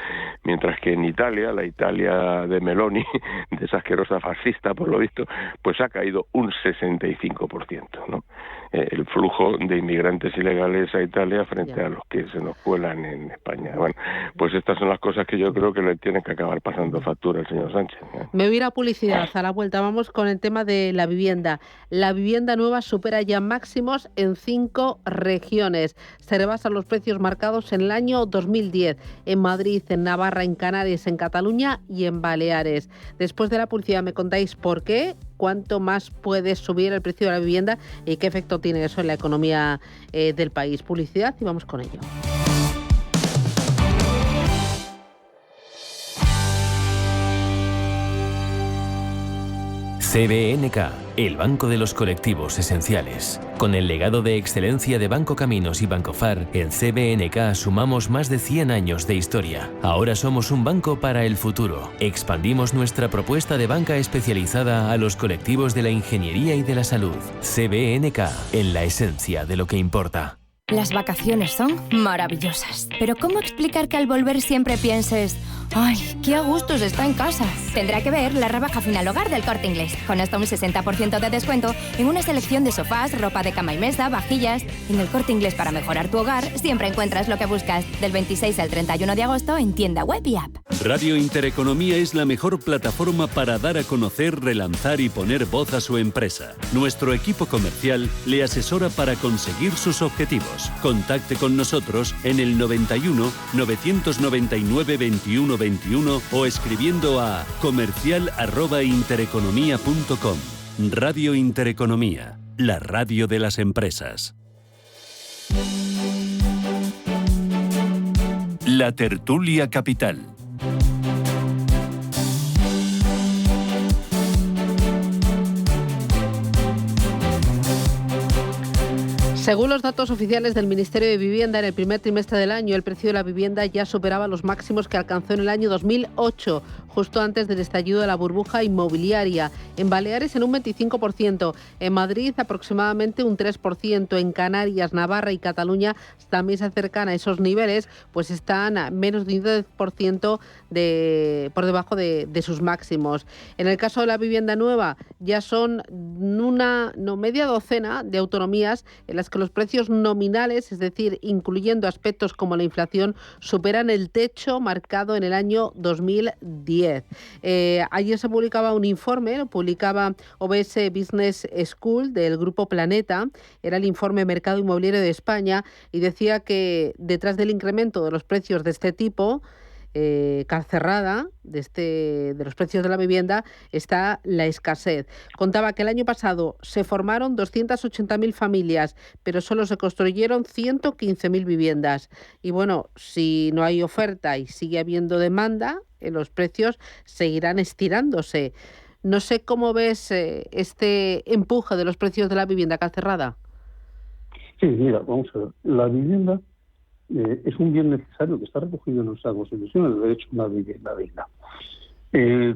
mientras que en Italia, la Italia de Meloni, de esa asquerosa fascista por lo visto, pues ha caído un 65%, ¿no? El flujo de inmigrantes ilegales a Italia frente a los que se nos cuelan en España. Bueno, pues estas son las cosas que yo creo que le tienen que acabar pasando factura al señor Sánchez, ¿eh? Me voy a ir a publicidad, a la vuelta vamos con el tema de la vivienda. La vivienda nueva supera ya máximos en 5 regiones. Se rebasan los precios marcados en el año 2010 en Madrid, en Navarra, en Canarias, en Cataluña y en Baleares. Después de la publicidad me contáis por qué, cuánto más puede subir el precio de la vivienda y qué efecto tiene eso en la economía del país. Publicidad y vamos con ello. CBNK, el banco de los colectivos esenciales. Con el legado de excelencia de Banco Caminos y Bancofar, en CBNK sumamos más de 100 años de historia. Ahora somos un banco para el futuro. Expandimos nuestra propuesta de banca especializada a los colectivos de la ingeniería y de la salud. CBNK, en la esencia de lo que importa. Las vacaciones son maravillosas. Pero ¿cómo explicar que al volver siempre pienses... ¡ay, qué a gusto se está en casa! Tendrá que ver la rebaja final hogar del Corte Inglés. Con hasta un 60% de descuento en una selección de sofás, ropa de cama y mesa, vajillas. En el Corte Inglés, para mejorar tu hogar, siempre encuentras lo que buscas. Del 26 al 31 de agosto en tienda web y app. Radio Intereconomía es la mejor plataforma para dar a conocer, relanzar y poner voz a su empresa. Nuestro equipo comercial le asesora para conseguir sus objetivos. Contacte con nosotros en el 91 999 21 21 o escribiendo a comercial@intereconomia.com. Radio Intereconomía, la radio de las empresas. La tertulia capital. Según los datos oficiales del Ministerio de Vivienda, en el primer trimestre del año el precio de la vivienda ya superaba los máximos que alcanzó en el año 2008, justo antes del estallido de la burbuja inmobiliaria. En Baleares en un 25%, en Madrid aproximadamente un 3%, en Canarias, Navarra y Cataluña también se acercan a esos niveles, pues están a menos de un 10% por debajo de sus máximos. En el caso de la vivienda nueva, ya son media docena de autonomías en las que los precios nominales, es decir, incluyendo aspectos como la inflación, superan el techo marcado en el año 2010. Ayer se publicaba un informe, lo publicaba OBS Business School del Grupo Planeta, era el informe Mercado Inmobiliario de España, y decía que detrás del incremento de los precios de este tipo, calcerrada de los precios de la vivienda, está la escasez. Contaba que el año pasado se formaron 280.000 familias, pero solo se construyeron 115.000 viviendas. Y bueno, si no hay oferta y sigue habiendo demanda, los precios seguirán estirándose. No sé cómo ves este empuje de los precios de la vivienda calcerrada. Sí, mira, vamos a ver. La vivienda es un bien necesario que está recogido en nuestra Constitución, el derecho a una vivienda digna.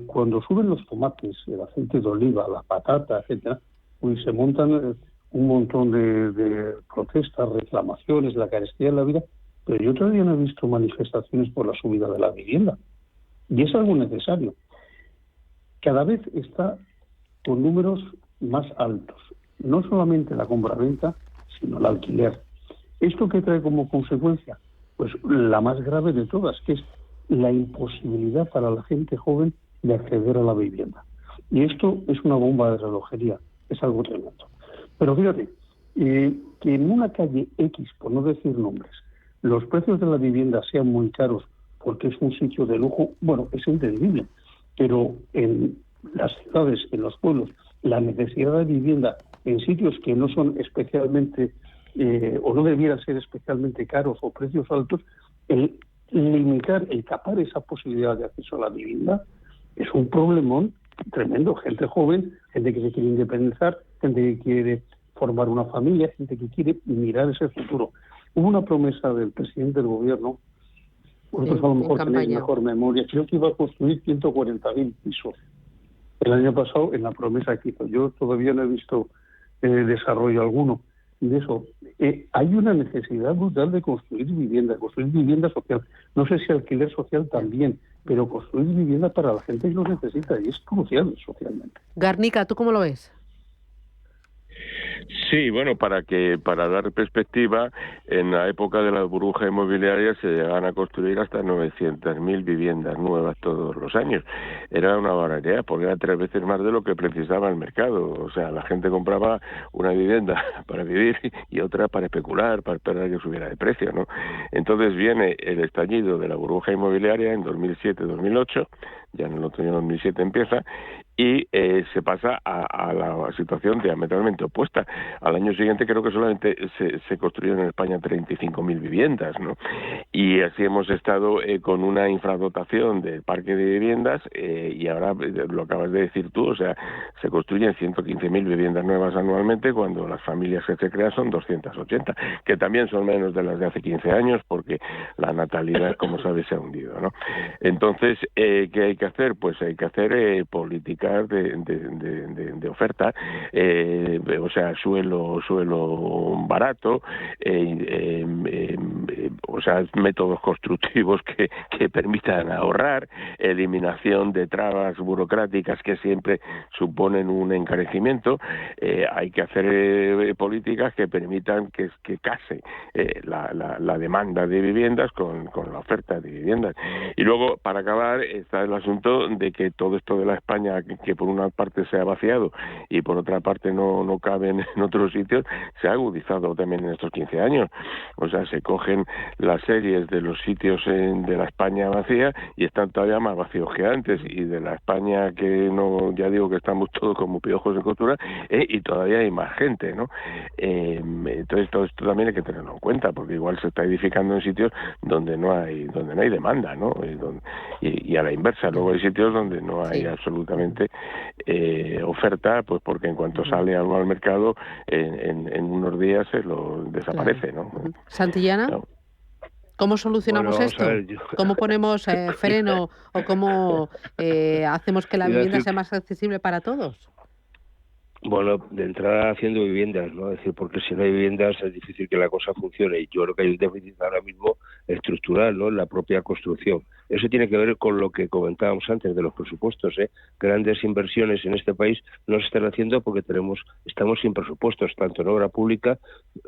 Cuando suben los tomates, el aceite de oliva, la patata, etcétera, pues se montan un montón de protestas, reclamaciones, la carestía de la vida, pero yo todavía no he visto manifestaciones por la subida de la vivienda. Y es algo necesario. Cada vez está con números más altos, no solamente la compraventa, sino el alquiler. ¿Esto qué trae como consecuencia? Pues la más grave de todas, que es la imposibilidad para la gente joven de acceder a la vivienda. Y esto es una bomba de relojería, es algo tremendo. Pero fíjate, que en una calle X, por no decir nombres, los precios de la vivienda sean muy caros porque es un sitio de lujo, bueno, es entendible. Pero en las ciudades, en los pueblos, la necesidad de vivienda en sitios que no son especialmente o no debieran ser especialmente caros o precios altos, el limitar, el capar esa posibilidad de acceso a la vivienda es un problemón tremendo. Gente joven, gente que se quiere independizar, gente que quiere formar una familia, gente que quiere mirar ese futuro. Hubo una promesa del presidente del gobierno, vosotros a lo mejor tenéis mejor memoria, creo que iba a construir 140.000 pisos el año pasado en la promesa que hizo. Yo todavía no he visto desarrollo alguno de eso. Hay una necesidad brutal de construir vivienda social. No sé si alquiler social también, pero construir vivienda para la gente que lo necesita, y es crucial socialmente. Garnica, ¿tú cómo lo ves? Sí, bueno, para dar perspectiva, en la época de la burbuja inmobiliaria se llegaban a construir hasta 900.000 viviendas nuevas todos los años. Era una barbaridad, porque era 3 veces más de lo que precisaba el mercado. O sea, la gente compraba una vivienda para vivir y otra para especular, para esperar que subiera de precio, ¿no? Entonces viene el estallido de la burbuja inmobiliaria en 2007-2008, ya en el otoño de 2007 empieza, y se pasa a la situación diametralmente opuesta. Al año siguiente creo que solamente se construyeron en España 35.000 viviendas, ¿no? Y así hemos estado con una infradotación del parque de viviendas y ahora lo acabas de decir tú, o sea, se construyen 115.000 viviendas nuevas anualmente cuando las familias que se crean son 280, que también son menos de las de hace 15 años porque la natalidad, como sabes, se ha hundido, ¿no? Entonces, ¿qué hay que hacer? Pues hay que hacer políticas de oferta, o sea, suelo barato, o sea, métodos constructivos que permitan ahorrar, eliminación de trabas burocráticas que siempre suponen un encarecimiento. Hay que hacer políticas que permitan que case la demanda de viviendas con la oferta de viviendas. Y luego, para acabar, está el asunto de que todo esto de la España, que por una parte se ha vaciado y por otra parte no cabe en otros sitios, se ha agudizado también en estos 15 años. O sea, se cogen las series de los sitios de la España vacía y están todavía más vacíos que antes, y de la España que no, ya digo que estamos todos como piojos en costura, y todavía hay más gente, ¿no? Entonces todo esto también hay que tenerlo en cuenta, porque igual se está edificando en sitios donde no hay demanda, ¿no? Y a la inversa, luego hay sitios donde no hay absolutamente oferta, pues porque en cuanto sale algo al mercado, en unos días se lo desaparece, ¿no? Santillana, ¿cómo solucionamos esto? ¿Cómo ponemos freno o cómo hacemos que la vivienda sea más accesible para todos? Bueno, de entrada haciendo viviendas, ¿no? Es decir, porque si no hay viviendas es difícil que la cosa funcione, y yo creo que hay un déficit ahora mismo estructural, ¿no? En la propia construcción. Eso tiene que ver con lo que comentábamos antes de los presupuestos, Grandes inversiones en este país no se están haciendo porque estamos sin presupuestos, tanto en obra pública.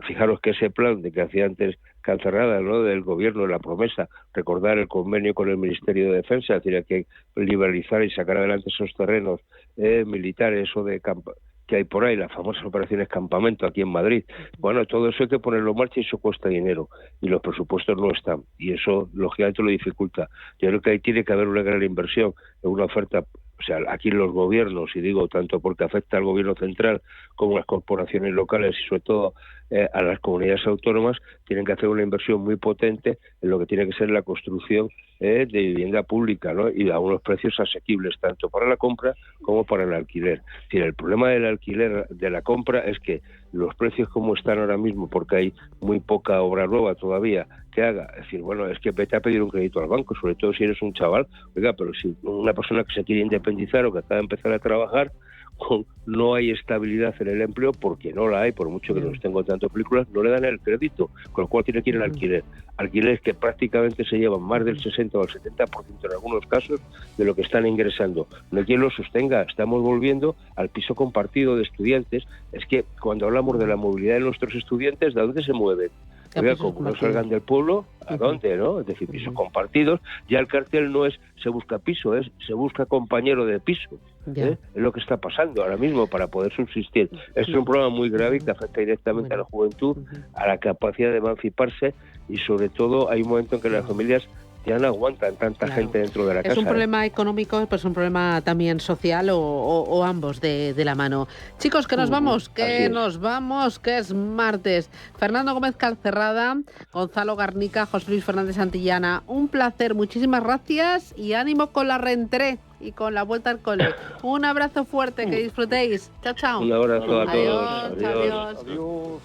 Fijaros que ese plan de que hacía antes Cancerrada, ¿no? Del gobierno, la promesa, recordar el convenio con el Ministerio de Defensa, es decir, hay que liberalizar y sacar adelante esos terrenos militares o de campo que hay por ahí, las famosas operaciones campamento aquí en Madrid. Bueno, todo eso hay que ponerlo en marcha y eso cuesta dinero, y los presupuestos no están, y eso lógicamente lo dificulta. Yo creo que ahí tiene que haber una gran inversión en una oferta, o sea, aquí los gobiernos, y digo tanto porque afecta al gobierno central como a las corporaciones locales y sobre todo a las comunidades autónomas, tienen que hacer una inversión muy potente en lo que tiene que ser la construcción de vivienda pública, ¿no? Y a unos precios asequibles, tanto para la compra como para el alquiler. Es decir, el problema del alquiler, de la compra, es que los precios como están ahora mismo, porque hay muy poca obra nueva todavía que haga, es decir, bueno, es que vete a pedir un crédito al banco, sobre todo si eres un chaval, oiga, pero si una persona que se quiere independizar o que acaba de empezar a trabajar, no hay estabilidad en el empleo, porque no la hay, por mucho que nos estén contando películas, no le dan el crédito, con lo cual tiene que ir al alquiler. Alquileres que prácticamente se llevan más del 60 o el 70% en algunos casos de lo que están ingresando. No hay quien lo sostenga. Estamos volviendo al piso compartido de estudiantes. Es que cuando hablamos de la movilidad de nuestros estudiantes, ¿de dónde se mueven? Oiga, como no salgan del pueblo, ¿a dónde, no? Es decir, pisos compartidos. Ya el cartel no es se busca piso, es se busca compañero de piso. Es lo que está pasando ahora mismo para poder subsistir. Esto es un problema muy grave que afecta directamente a la juventud, a la capacidad de emanciparse, y sobre todo hay un momento en que las familias ya no aguantan tanta gente dentro de la casa. Es un problema económico, pues un problema también social o ambos de la mano. Chicos, que nos vamos, que es martes. Fernando Gómez Cancerrada, Gonzalo Garnica, José Luis Fernández Santillana, un placer, muchísimas gracias y ánimo con la reentré y con la vuelta al cole. Un abrazo fuerte, que disfrutéis. Chao, chao. Un abrazo a todos. Adiós. Adiós.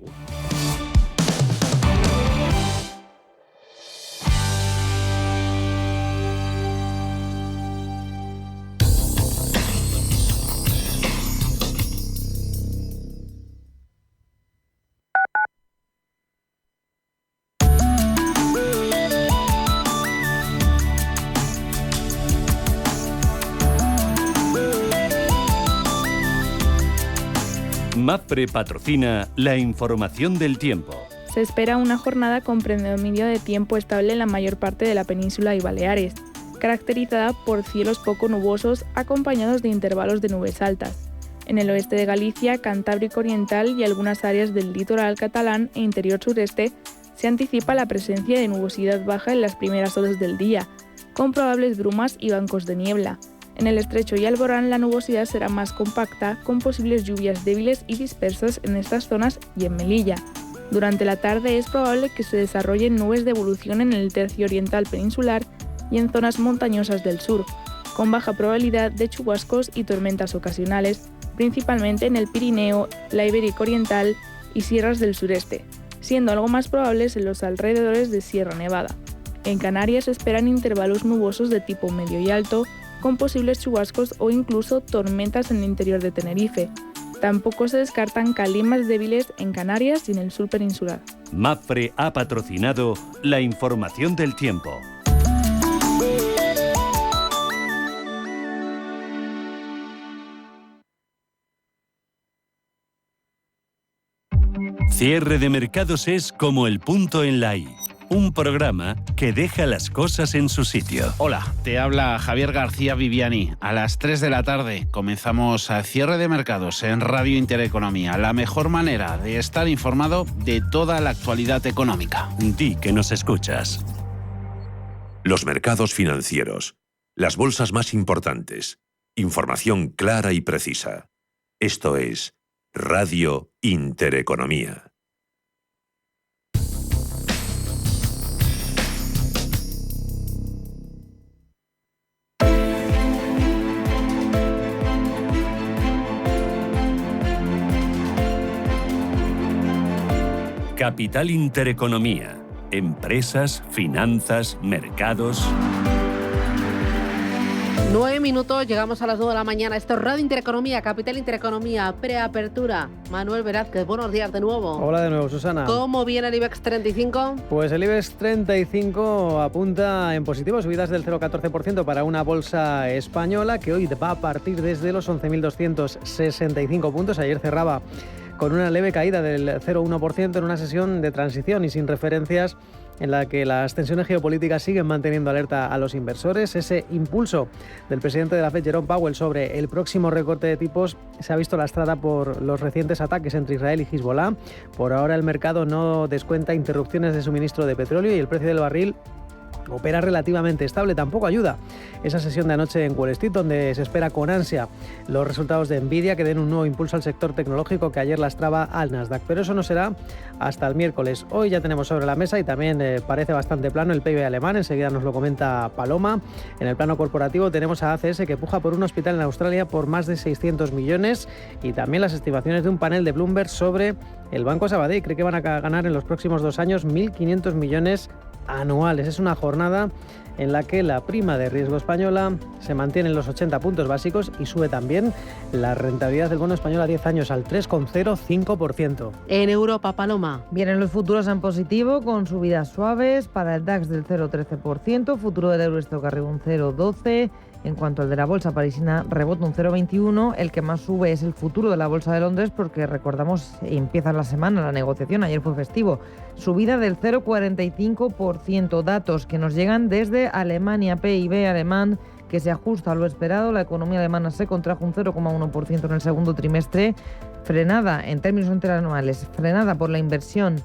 MAPFRE patrocina la información del tiempo. Se espera una jornada con predominio de tiempo estable en la mayor parte de la península y Baleares, caracterizada por cielos poco nubosos acompañados de intervalos de nubes altas. En el oeste de Galicia, Cantábrico Oriental y algunas áreas del litoral catalán e interior sureste se anticipa la presencia de nubosidad baja en las primeras horas del día, con probables brumas y bancos de niebla. En el estrecho y Alborán la nubosidad será más compacta, con posibles lluvias débiles y dispersas en estas zonas y en Melilla. Durante la tarde es probable que se desarrollen nubes de evolución en el tercio oriental peninsular y en zonas montañosas del sur, con baja probabilidad de chubascos y tormentas ocasionales, principalmente en el Pirineo, la Ibérica Oriental y sierras del sureste, siendo algo más probables en los alrededores de Sierra Nevada. En Canarias se esperan intervalos nubosos de tipo medio y alto, con posibles chubascos o incluso tormentas en el interior de Tenerife. Tampoco se descartan calimas débiles en Canarias y en el sur peninsular. Mapfre ha patrocinado la información del tiempo. Cierre de mercados es como el punto en la I. Un programa que deja las cosas en su sitio. Hola, te habla Javier García Viviani. A las 3 de la tarde comenzamos a Cierre de Mercados en Radio Intereconomía. La mejor manera de estar informado de toda la actualidad económica. Di que nos escuchas. Los mercados financieros. Las bolsas más importantes. Información clara y precisa. Esto es Radio Intereconomía. Capital Intereconomía. Empresas, finanzas, mercados. 9 minutos, llegamos a las 9 de la mañana. Esto es Radio Intereconomía, Capital Intereconomía, preapertura. Manuel Velázquez, buenos días de nuevo. Hola de nuevo, Susana. ¿Cómo viene el IBEX 35? Pues el IBEX 35 apunta en positivo, subidas del 0,14% para una bolsa española que hoy va a partir desde los 11.265 puntos. Ayer cerraba con una leve caída del 0,1% en una sesión de transición y sin referencias, en la que las tensiones geopolíticas siguen manteniendo alerta a los inversores. Ese impulso del presidente de la Fed, Jerome Powell, sobre el próximo recorte de tipos se ha visto lastrada por los recientes ataques entre Israel y Hezbollah. Por ahora el mercado no descuenta interrupciones de suministro de petróleo y el precio del barril opera relativamente estable. Tampoco ayuda esa sesión de anoche en Wall Street, donde se espera con ansia los resultados de Nvidia que den un nuevo impulso al sector tecnológico que ayer lastraba al Nasdaq. Pero eso no será hasta el miércoles. Hoy ya tenemos sobre la mesa y también parece bastante plano el PIB alemán. Enseguida nos lo comenta Paloma. En el plano corporativo tenemos a ACS que puja por un hospital en Australia por más de 600 millones y también las estimaciones de un panel de Bloomberg sobre el Banco Sabadell. Cree que van a ganar en los próximos 2 años 1.500 millones anuales. Es una jornada en la que la prima de riesgo española se mantiene en los 80 puntos básicos y sube también la rentabilidad del bono español a 10 años al 3,05%. En Europa, Paloma. Vienen los futuros en positivo con subidas suaves para el DAX del 0,13%, futuro del Eurostoxx arriba un 0,12%. En cuanto al de la bolsa parisina, rebota un 0,21. El que más sube es el futuro de la bolsa de Londres porque, recordamos, empieza la semana la negociación, ayer fue festivo. Subida del 0,45%, datos que nos llegan desde Alemania, PIB alemán, que se ajusta a lo esperado. La economía alemana se contrajo un 0,1% en el segundo trimestre, frenada en términos interanuales, frenada por la inversión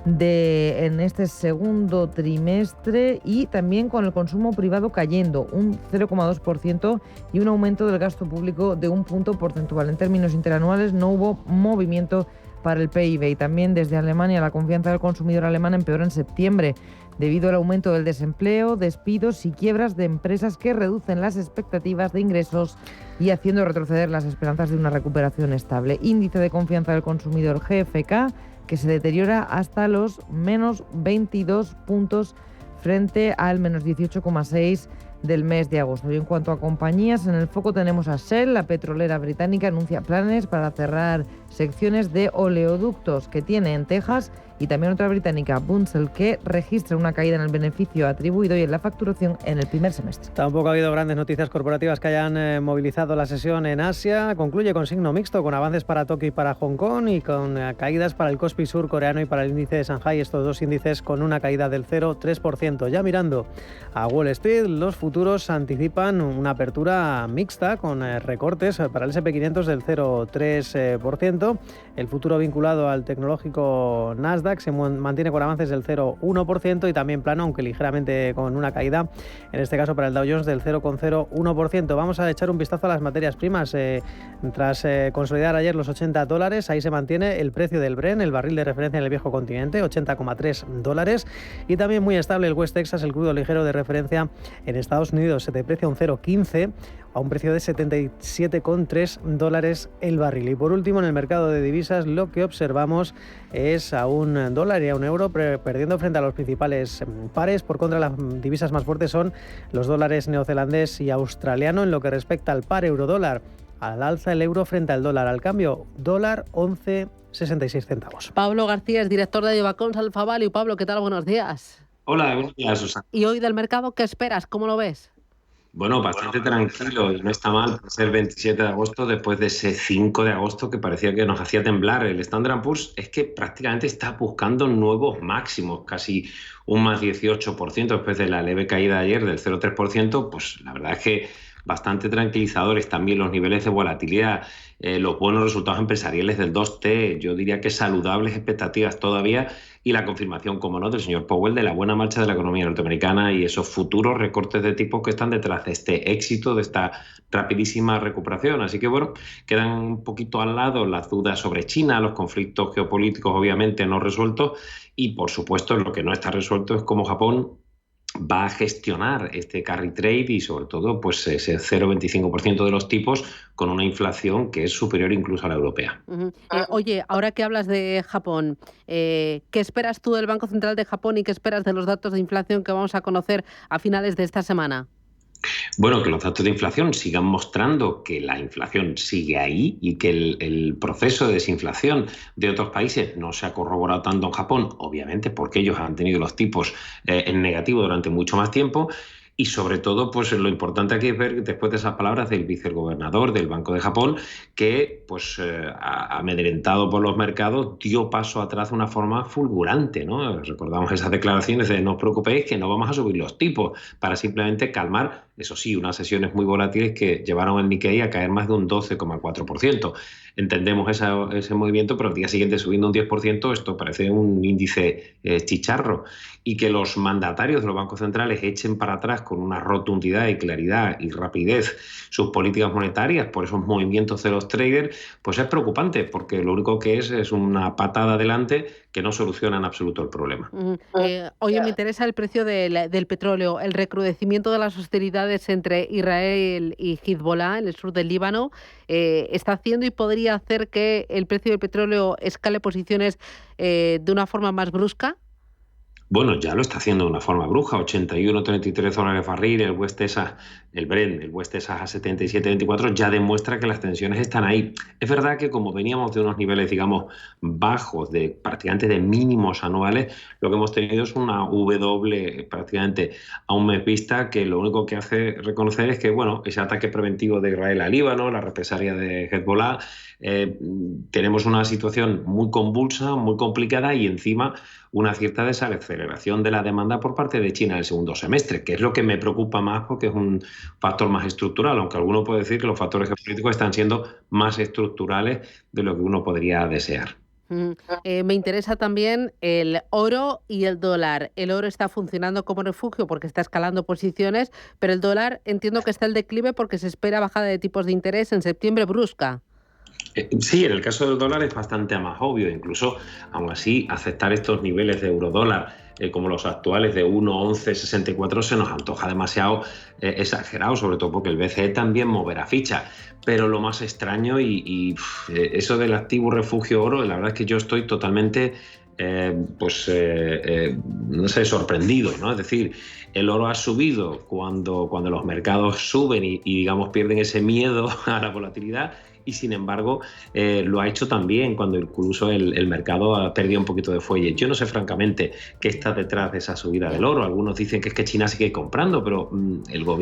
en este segundo trimestre y también con el consumo privado cayendo un 0,2% y un aumento del gasto público de 1 punto porcentual. En términos interanuales no hubo movimiento para el PIB y también desde Alemania la confianza del consumidor alemán empeoró en septiembre debido al aumento del desempleo, despidos y quiebras de empresas que reducen las expectativas de ingresos y haciendo retroceder las esperanzas de una recuperación estable. Índice de confianza del consumidor GfK que se deteriora hasta los menos 22 puntos frente al menos 18,6 del mes de agosto. Y en cuanto a compañías, en el foco tenemos a Shell, la petrolera británica anuncia planes para cerrar secciones de oleoductos que tiene en Texas, y también otra británica, Bunzl, que registra una caída en el beneficio atribuido y en la facturación en el primer semestre. Tampoco ha habido grandes noticias corporativas que hayan movilizado la sesión en Asia. Concluye con signo mixto, con avances para Tokio y para Hong Kong y con caídas para el Kospi surcoreano y para el índice de Shanghai, estos dos índices con una caída del 0,3%. Ya mirando a Wall Street, los futuros anticipan una apertura mixta con recortes para el S&P 500 del 0,3%, 0,5%. El futuro vinculado al tecnológico Nasdaq se mantiene con avances del 0,1% y también plano, aunque ligeramente con una caída, en este caso para el Dow Jones del 0,01%. Vamos a echar un vistazo a las materias primas. Tras consolidar ayer los $80, ahí se mantiene el precio del Brent, el barril de referencia en el viejo continente, $80,3. Y también muy estable el West Texas, el crudo ligero de referencia en Estados Unidos. Se deprecia un 0,15 a un precio de $77,3 el barril. Y por último, en el mercado de divisas, lo que observamos es a un dólar y a un euro perdiendo frente a los principales pares. Por contra, las divisas más fuertes son los dólares neozelandés y australiano. En lo que respecta al par euro-dólar, al alza el euro frente al dólar. Al cambio, dólar 11,66 centavos. Pablo García es director de Ibacons Alpha Value. Pablo, ¿qué tal? Buenos días. Hola, buenos días, Susana. ¿Y hoy del mercado qué esperas? ¿Cómo lo ves? Bueno, bastante tranquilo y no está mal por ser 27 de agosto después de ese 5 de agosto que parecía que nos hacía temblar. El Standard & Poor's es que prácticamente está buscando nuevos máximos, casi un más 18% después de la leve caída de ayer del 0,3%. Pues la verdad es que bastante tranquilizadores también los niveles de volatilidad, los buenos resultados empresariales del 2T, yo diría que saludables expectativas todavía y la confirmación, como no, del señor Powell de la buena marcha de la economía norteamericana y esos futuros recortes de tipos que están detrás de este éxito, de esta rapidísima recuperación. Así que bueno, quedan un poquito al lado las dudas sobre China, los conflictos geopolíticos obviamente no resueltos y por supuesto lo que no está resuelto es cómo Japón va a gestionar este carry trade y sobre todo pues ese 0,25% de los tipos con una inflación que es superior incluso a la europea. Oye, ahora que hablas de Japón, ¿qué esperas tú del Banco Central de Japón y qué esperas de los datos de inflación que vamos a conocer a finales de esta semana? Bueno, que los datos de inflación sigan mostrando que la inflación sigue ahí y que el proceso de desinflación de otros países no se ha corroborado tanto en Japón, obviamente porque ellos han tenido los tipos en negativo durante mucho más tiempo. Y sobre todo, pues lo importante aquí es ver, después de esas palabras del vicegobernador del Banco de Japón, que pues amedrentado por los mercados dio paso atrás de una forma fulgurante, ¿no? Recordamos esas declaraciones de no os preocupéis que no vamos a subir los tipos, para simplemente calmar, eso sí, unas sesiones muy volátiles que llevaron al Nikkei a caer más de un 12,4%. Entendemos ese movimiento, pero al día siguiente subiendo un 10%, esto parece un índice chicharro. Y que los mandatarios de los bancos centrales echen para atrás con una rotundidad y claridad y rapidez sus políticas monetarias por esos movimientos de los traders, pues es preocupante, porque lo único que es una patada adelante que no soluciona en absoluto el problema. Oye, me interesa el precio del petróleo, el recrudecimiento de las hostilidades entre Israel y Hezbollah en el sur del Líbano, está haciendo y podría hacer que el precio del petróleo escale posiciones de una forma más brusca. Bueno, ya lo está haciendo de una forma bruja, 81,33 dólares barril, el West Texas, el Brent, el West Texas a 77,24 ya demuestra que las tensiones están ahí. Es verdad que como veníamos de unos niveles, digamos, bajos, de prácticamente de mínimos anuales, lo que hemos tenido es una W prácticamente a un mes vista que lo único que hace reconocer es que, bueno, ese ataque preventivo de Israel al Líbano, la represalia de Hezbollah, tenemos una situación muy convulsa, muy complicada y encima una cierta desaceleración de la demanda por parte de China en el segundo semestre, que es lo que me preocupa más porque es un factor más estructural, aunque alguno puede decir que los factores geopolíticos están siendo más estructurales de lo que uno podría desear. Me interesa también el oro y el dólar. El oro está funcionando como refugio porque está escalando posiciones, pero el dólar entiendo que está en declive porque se espera bajada de tipos de interés en septiembre brusca. Sí, en el caso del dólar es bastante más obvio, incluso aún así aceptar estos niveles de euro-dólar como los actuales de 1,1164 se nos antoja demasiado exagerado, sobre todo porque el BCE también moverá ficha. Pero lo más extraño y eso del activo refugio oro, la verdad es que yo estoy totalmente no sé, sorprendido, ¿no? Es decir, el oro ha subido cuando los mercados suben y digamos pierden ese miedo a la volatilidad. Y sin embargo lo ha hecho también cuando incluso el mercado ha perdido un poquito de fuelle. Yo no sé francamente qué está detrás de esa subida del oro. Algunos dicen que es que China sigue comprando, pero el gobierno